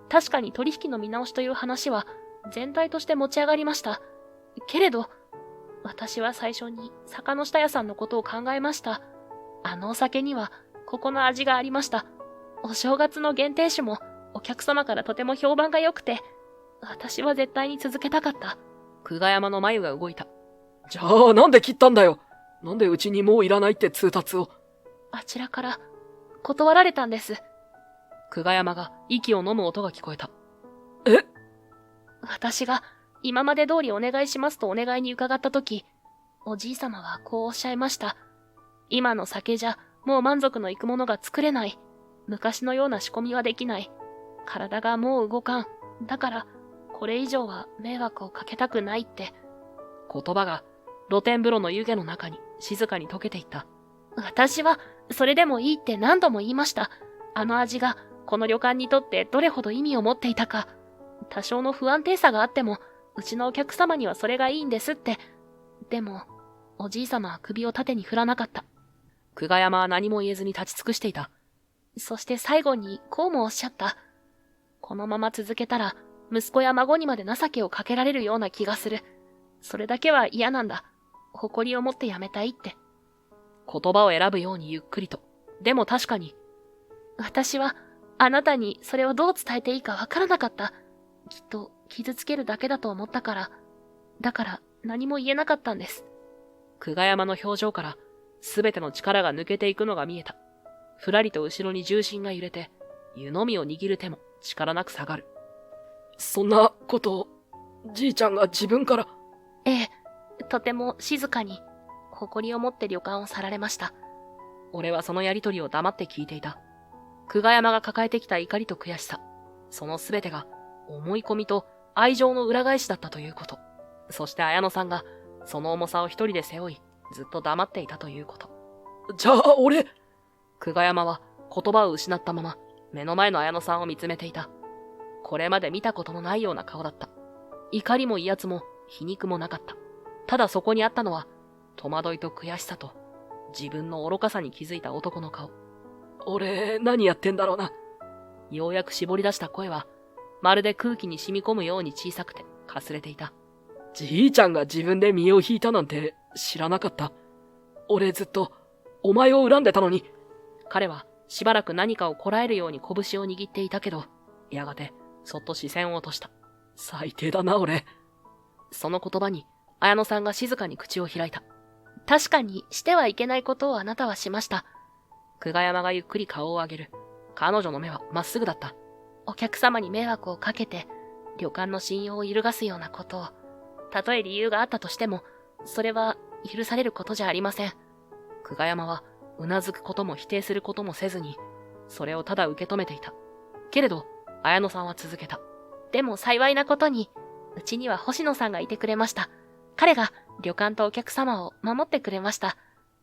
確かに取引の見直しという話は全体として持ち上がりました。けれど、私は最初に坂の下屋さんのことを考えました。あのお酒にはここの味がありました。お正月の限定酒もお客様からとても評判が良くて、私は絶対に続けたかった。久我山の眉が動いた。じゃあなんで切ったんだよ。なんでうちにもういらないって通達を。あちらから断られたんです。久我山が息を飲む音が聞こえた。え？私が今まで通りお願いしますとお願いに伺ったとき、おじいさまはこうおっしゃいました。今の酒じゃもう満足のいくものが作れない。昔のような仕込みはできない。体がもう動かん。だから、これ以上は迷惑をかけたくないって。言葉が露天風呂の湯気の中に静かに溶けていった。私はそれでもいいって何度も言いました。あの味がこの旅館にとってどれほど意味を持っていたか。多少の不安定さがあっても、うちのお客様にはそれがいいんですって。でも、おじいさまは首を縦に振らなかった。久我山は何も言えずに立ち尽くしていた。そして最後にこうもおっしゃった。このまま続けたら、息子や孫にまで情けをかけられるような気がする。それだけは嫌なんだ。誇りを持ってやめたいって。言葉を選ぶようにゆっくりと。でも確かに。私は、あなたにそれをどう伝えていいかわからなかった。きっと傷つけるだけだと思ったから。だから何も言えなかったんです。久我山の表情からすべての力が抜けていくのが見えた。ふらりと後ろに重心が揺れて、湯飲みを握る手も力なく下がる。そんなことを、じいちゃんが自分から。ええ、とても静かに、誇りを持って旅館を去られました。俺はそのやりとりを黙って聞いていた。久我山が抱えてきた怒りと悔しさ、そのすべてが思い込みと愛情の裏返しだったということ。そして綾野さんがその重さを一人で背負い、ずっと黙っていたということ。じゃあ俺。久我山は言葉を失ったまま目の前の綾野さんを見つめていた。これまで見たことのないような顔だった。怒りも威圧も皮肉もなかった。ただそこにあったのは戸惑いと悔しさと自分の愚かさに気づいた男の顔。俺何やってんだろうな。ようやく絞り出した声はまるで空気に染み込むように小さくてかすれていた。じいちゃんが自分で身を引いたなんて知らなかった。俺ずっとお前を恨んでたのに。彼はしばらく何かをこらえるように拳を握っていたけど、やがてそっと視線を落とした。最低だな俺。その言葉に綾野さんが静かに口を開いた。確かにしてはいけないことをあなたはしました。久我山がゆっくり顔を上げる。彼女の目はまっすぐだった。お客様に迷惑をかけて、旅館の信用を揺るがすようなことを、たとえ理由があったとしても、それは許されることじゃありません。久我山はうなずくことも否定することもせずに、それをただ受け止めていた。けれど、綾野さんは続けた。でも幸いなことに、うちには星野さんがいてくれました。彼が旅館とお客様を守ってくれました。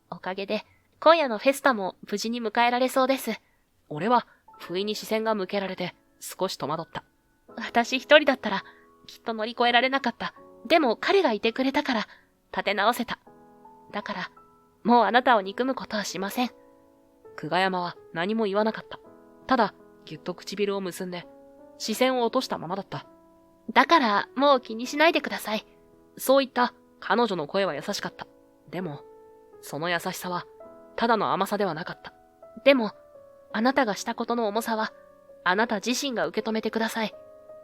おかげで、今夜のフェスタも無事に迎えられそうです。俺は、不意に視線が向けられて、少し戸惑った。私一人だったら、きっと乗り越えられなかった。でも彼がいてくれたから、立て直せた。だから、もうあなたを憎むことはしません。久我山は何も言わなかった。ただ、ぎゅっと唇を結んで、視線を落としたままだった。だから、もう気にしないでください。そういった彼女の声は優しかった。でも、その優しさは、ただの甘さではなかった。でも、あなたがしたことの重さは、あなた自身が受け止めてください。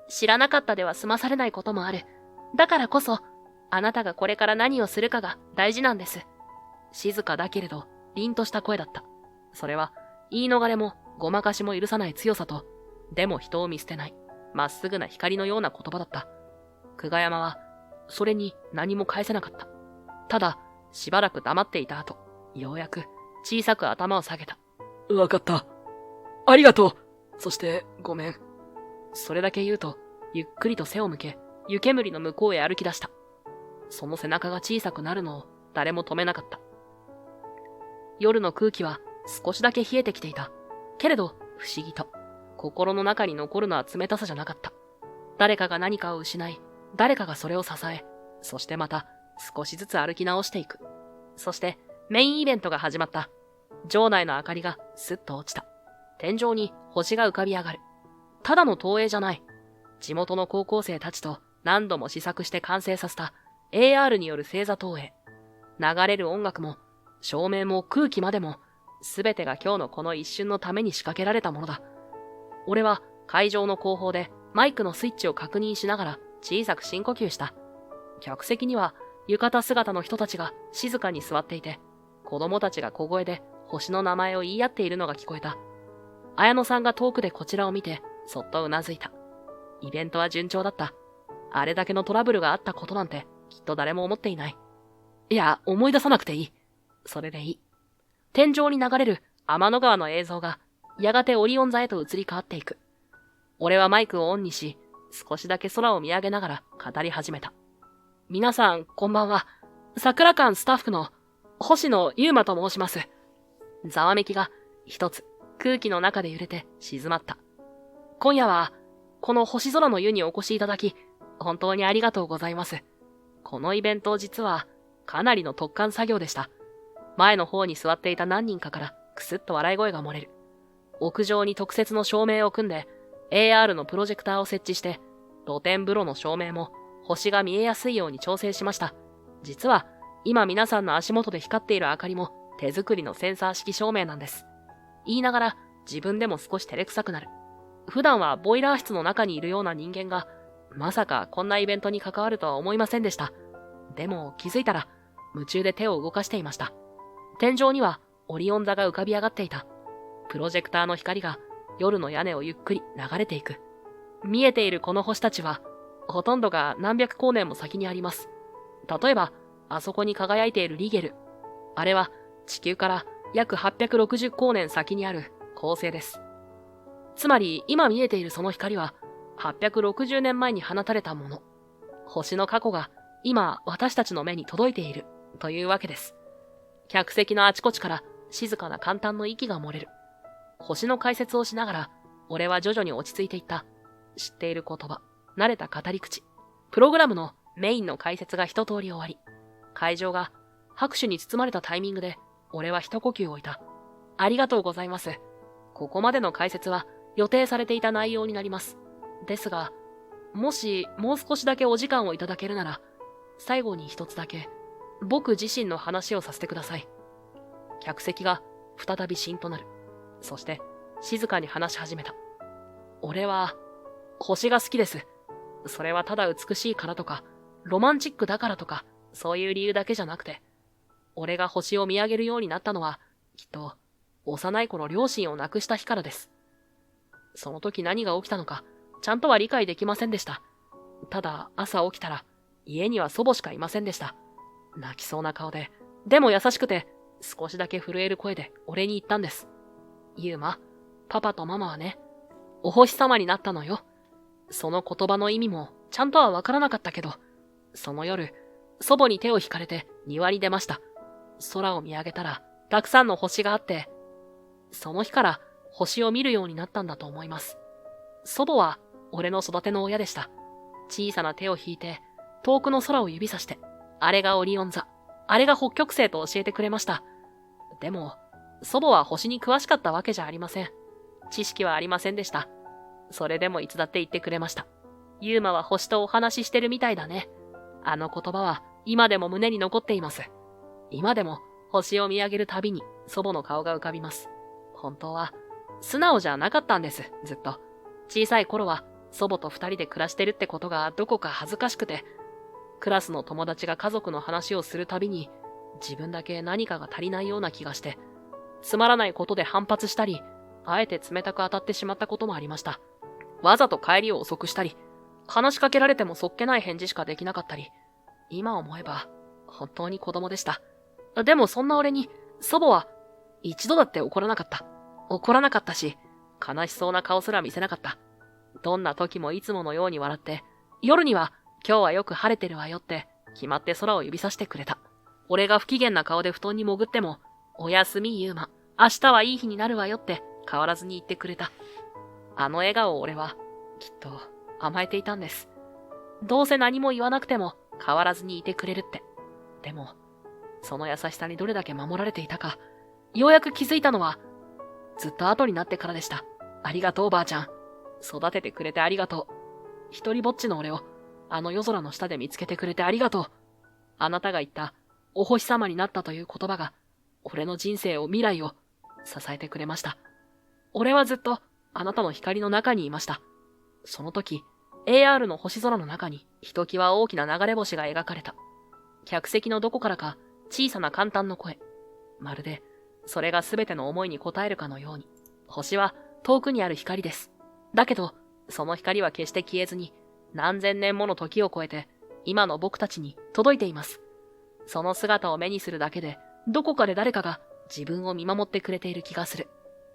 知らなかったでは済まされないこともある。だからこそ、あなたがこれから何をするかが大事なんです。静かだけれど、凛とした声だった。それは、言い逃れも、ごまかしも許さない強さと、でも人を見捨てない、まっすぐな光のような言葉だった。久我山は、それに何も返せなかった。ただ、しばらく黙っていた後、ようやく、小さく頭を下げた。わかった。ありがとう。そして、ごめん。それだけ言うと、ゆっくりと背を向け、湯煙の向こうへ歩き出した。その背中が小さくなるのを誰も止めなかった。夜の空気は少しだけ冷えてきていた。けれど、不思議と、心の中に残るのは冷たさじゃなかった。誰かが何かを失い、誰かがそれを支え、そしてまた少しずつ歩き直していく。そしてメインイベントが始まった。場内の明かりがスッと落ちた。天井に星が浮かび上がる。ただの投影じゃない。地元の高校生たちと何度も試作して完成させた AR による星座投影。流れる音楽も、照明も空気までも、すべてが今日のこの一瞬のために仕掛けられたものだ。俺は会場の後方でマイクのスイッチを確認しながら小さく深呼吸した。客席には浴衣姿の人たちが静かに座っていて、子供たちが小声で星の名前を言い合っているのが聞こえた。綾野さんが遠くでこちらを見て、そっとうなずいた。イベントは順調だった。あれだけのトラブルがあったことなんて、きっと誰も思っていない。いや、思い出さなくていい。それでいい。天井に流れる天の川の映像が、やがてオリオン座へと移り変わっていく。俺はマイクをオンにし、少しだけ空を見上げながら語り始めた。皆さん、こんばんは。桜館スタッフの星野優馬と申します。ざわめきが一つ空気の中で揺れて静まった。今夜は、この星空の湯にお越しいただき、本当にありがとうございます。このイベント実は、かなりの特貫作業でした。前の方に座っていた何人かからクスッと笑い声が漏れる。屋上に特設の照明を組んで、AR のプロジェクターを設置して、露天風呂の照明も星が見えやすいように調整しました。実は、今皆さんの足元で光っている明かりも手作りのセンサー式照明なんです。言いながら自分でも少し照れくさくなる。普段はボイラー室の中にいるような人間が、まさかこんなイベントに関わるとは思いませんでした。でも気づいたら、夢中で手を動かしていました。天井にはオリオン座が浮かび上がっていた。プロジェクターの光が夜の屋根をゆっくり流れていく。見えているこの星たちは、ほとんどが何百光年も先にあります。例えば、あそこに輝いているリゲル。あれは地球から約860光年先にある恒星です。つまり今見えているその光は860年前に放たれたもの。星の過去が今私たちの目に届いているというわけです。客席のあちこちから静かな感嘆の息が漏れる。星の解説をしながら俺は徐々に落ち着いていった。知っている言葉、慣れた語り口。プログラムのメインの解説が一通り終わり、会場が拍手に包まれたタイミングで俺は一呼吸置いた。ありがとうございます。ここまでの解説は予定されていた内容になります。ですが、もしもう少しだけお時間をいただけるなら、最後に一つだけ僕自身の話をさせてください。客席が再びシーンとなる。そして静かに話し始めた。俺は星が好きです。それはただ美しいからとかロマンチックだからとかそういう理由だけじゃなくて、俺が星を見上げるようになったのはきっと幼い頃両親を亡くした日からです。その時何が起きたのかちゃんとは理解できませんでした。ただ朝起きたら家には祖母しかいませんでした。泣きそうな顔で、でも優しくて少しだけ震える声で俺に言ったんです。ユウマ、パパとママはね、お星様になったのよ。その言葉の意味もちゃんとはわからなかったけど、その夜、祖母に手を引かれて庭に出ました。空を見上げたらたくさんの星があって、その日から星を見るようになったんだと思います。祖母は俺の育ての親でした。小さな手を引いて遠くの空を指さして、あれがオリオン座、あれが北極星と教えてくれました。でも祖母は星に詳しかったわけじゃありません。知識はありませんでした。それでもいつだって言ってくれました。ユーマは星とお話ししてるみたいだね。あの言葉は今でも胸に残っています。今でも星を見上げるたびに祖母の顔が浮かびます。本当は素直じゃなかったんです、ずっと。小さい頃は祖母と二人で暮らしてるってことがどこか恥ずかしくて、クラスの友達が家族の話をするたびに自分だけ何かが足りないような気がして、つまらないことで反発したり、あえて冷たく当たってしまったこともありました。わざと帰りを遅くしたり、話しかけられてもそっけない返事しかできなかったり、今思えば本当に子供でした。でもそんな俺に祖母は一度だって怒らなかった。怒らなかったし、悲しそうな顔すら見せなかった。どんな時もいつものように笑って、夜には今日はよく晴れてるわよって決まって空を指さしてくれた。俺が不機嫌な顔で布団に潜っても、おやすみユーマ、明日はいい日になるわよって変わらずに言ってくれた。あの笑顔を俺はきっと甘えていたんです。どうせ何も言わなくても変わらずにいてくれるって。でも、その優しさにどれだけ守られていたか、ようやく気づいたのは、ずっと後になってからでした。ありがとう、ばあちゃん。育ててくれてありがとう。一人ぼっちの俺を、あの夜空の下で見つけてくれてありがとう。あなたが言った、お星様になったという言葉が、俺の人生を、未来を、支えてくれました。俺はずっと、あなたの光の中にいました。その時、AR の星空の中に、ひときわ大きな流れ星が描かれた。客席のどこからか、小さな簡単の声。まるで、それが全ての思いに応えるかのように。星は遠くにある光です。だけど、その光は決して消えずに、何千年もの時を超えて、今の僕たちに届いています。その姿を目にするだけで、どこかで誰かが自分を見守ってくれている気がする。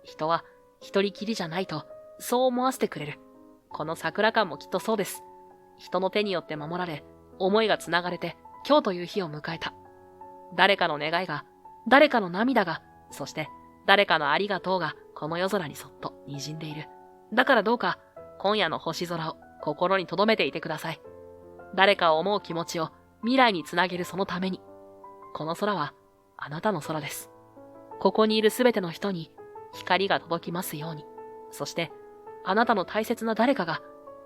人は一人きりじゃないと、そう思わせてくれる。この桜館もきっとそうです。人の手によって守られ、思いが繋がれて、今日という日を迎えた。誰かの願いが、誰かの涙が、そして誰かのありがとうが、この夜空にそっと滲んでいる。だからどうか、今夜の星空を心に留めていてください。誰かを思う気持ちを未来につなげるそのために。この空は、あなたの空です。ここにいるすべての人に、光が届きますように。そして、あなたの大切な誰かが、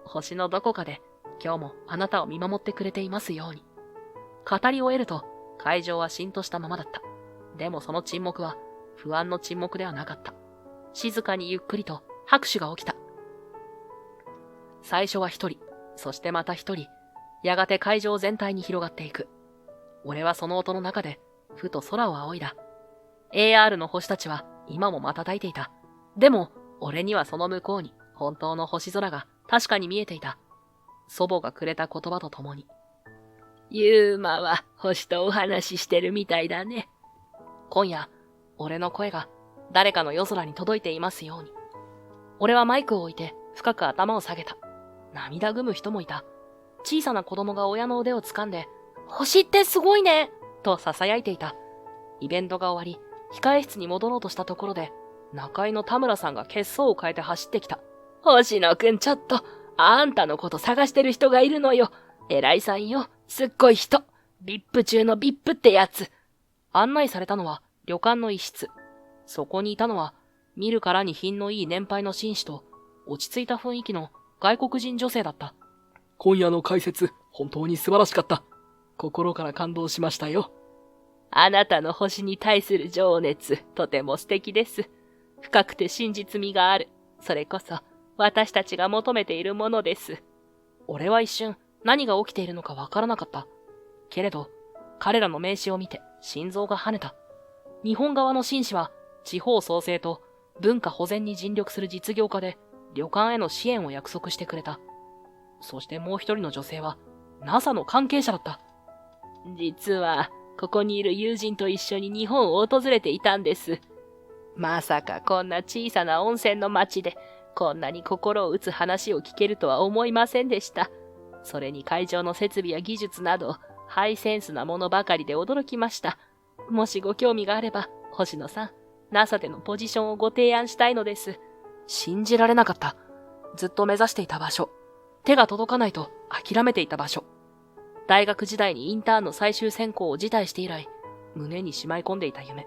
星のどこかで、今日もあなたを見守ってくれていますように。語り終えると、会場はしんとしたままだった。でもその沈黙は、不安の沈黙ではなかった。静かにゆっくりと拍手が起きた。最初は一人、そしてまた一人、やがて会場全体に広がっていく。俺はその音の中で、ふと空を仰いだ。AR の星たちは今も瞬いていた。でも、俺にはその向こうに本当の星空が確かに見えていた。祖母がくれた言葉とともに。ユーマは星とお話ししてるみたいだね。今夜、俺の声が誰かの夜空に届いていますように。俺はマイクを置いて深く頭を下げた。涙ぐむ人もいた。小さな子供が親の腕を掴んで、星ってすごいねと囁いていた。イベントが終わり、控え室に戻ろうとしたところで、中井の田村さんが血相を変えて走ってきた。星野くんちょっと、あんたのこと探してる人がいるのよ。偉いさんよ。すっごい人。VIP 中の VIP ってやつ。案内されたのは旅館の一室。そこにいたのは、見るからに品のいい年配の紳士と、落ち着いた雰囲気の外国人女性だった。今夜の解説、本当に素晴らしかった。心から感動しましたよ。あなたの星に対する情熱、とても素敵です。深くて真実味がある。それこそ、私たちが求めているものです。俺は一瞬、何が起きているのかわからなかった。けれど、彼らの名刺を見て、心臓が跳ねた。日本側の紳士は、地方創生と文化保全に尽力する実業家で、旅館への支援を約束してくれた。そしてもう一人の女性は、NASA の関係者だった。実は、ここにいる友人と一緒に日本を訪れていたんです。まさかこんな小さな温泉の町で、こんなに心を打つ話を聞けるとは思いませんでした。それに会場の設備や技術など、ハイセンスなものばかりで驚きました。もしご興味があれば、星野さん、NASA でのポジションをご提案したいのです。信じられなかった。ずっと目指していた場所。手が届かないと諦めていた場所。大学時代にインターンの最終選考を辞退して以来、胸にしまい込んでいた夢。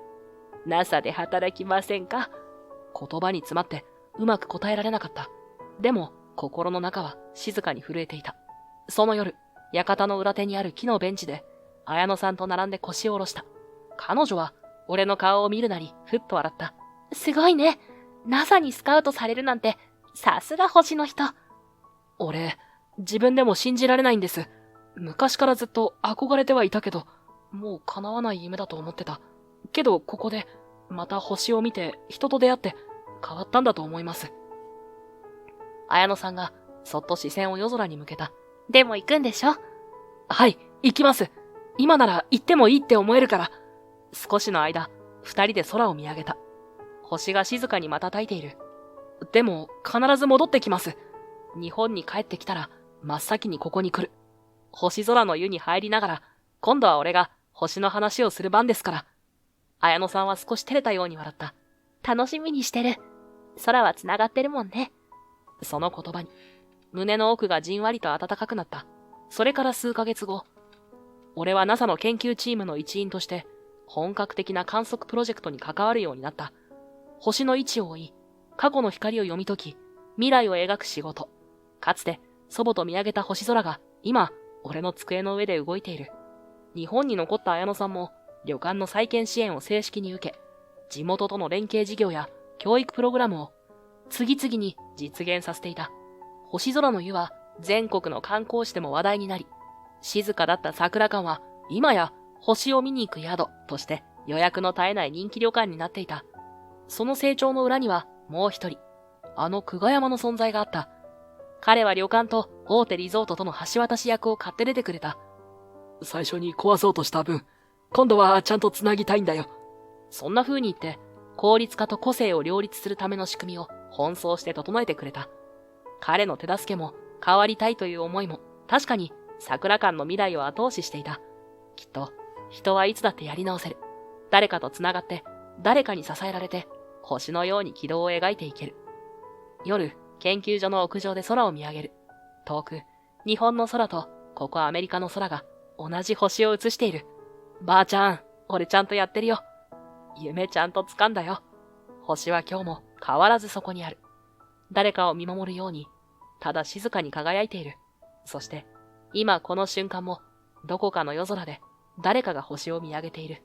NASA で働きませんか？言葉に詰まってうまく答えられなかった。でも、心の中は静かに震えていた。その夜、館の裏手にある木のベンチで、綾乃さんと並んで腰を下ろした。彼女は、俺の顔を見るなり、ふっと笑った。すごいね。NASA にスカウトされるなんて、さすが星の人。俺、自分でも信じられないんです。昔からずっと憧れてはいたけど、もう叶わない夢だと思ってた。けど、ここで、また星を見て、人と出会って、変わったんだと思います。綾乃さんが、そっと視線を夜空に向けた。でも行くんでしょ？はい、行きます。今なら行ってもいいって思えるから。少しの間、二人で空を見上げた。星が静かに瞬いている。でも、必ず戻ってきます。日本に帰ってきたら、真っ先にここに来る。星空の湯に入りながら、今度は俺が星の話をする番ですから。綾乃さんは少し照れたように笑った。楽しみにしてる。空は繋がってるもんね。その言葉に、胸の奥がじんわりと暖かくなった。それから数ヶ月後、俺は NASA の研究チームの一員として、本格的な観測プロジェクトに関わるようになった。星の位置を追い、過去の光を読み解き、未来を描く仕事。かつて、祖母と見上げた星空が、今、俺の机の上で動いている。日本に残った綾乃さんも、旅館の再建支援を正式に受け、地元との連携事業や教育プログラムを、次々に実現させていた。星空の湯は、全国の観光地でも話題になり、静かだった桜館は、今や星を見に行く宿として予約の絶えない人気旅館になっていた。その成長の裏にはもう一人、あの久我山の存在があった。彼は旅館と大手リゾートとの橋渡し役を買って出てくれた。最初に壊そうとした分、今度はちゃんと繋ぎたいんだよ。そんな風に言って、効率化と個性を両立するための仕組みを奔走して整えてくれた。彼の手助けも変わりたいという思いも確かに桜館の未来を後押ししていた。きっと人はいつだってやり直せる。誰かと繋がって、誰かに支えられて、星のように軌道を描いていける。夜、研究所の屋上で空を見上げる。遠く、日本の空とここアメリカの空が同じ星を映している。ばあちゃん、俺ちゃんとやってるよ。夢ちゃんと掴んだよ。星は今日も変わらずそこにある。誰かを見守るように、ただ静かに輝いている。そして、今この瞬間も、どこかの夜空で、誰かが星を見上げている。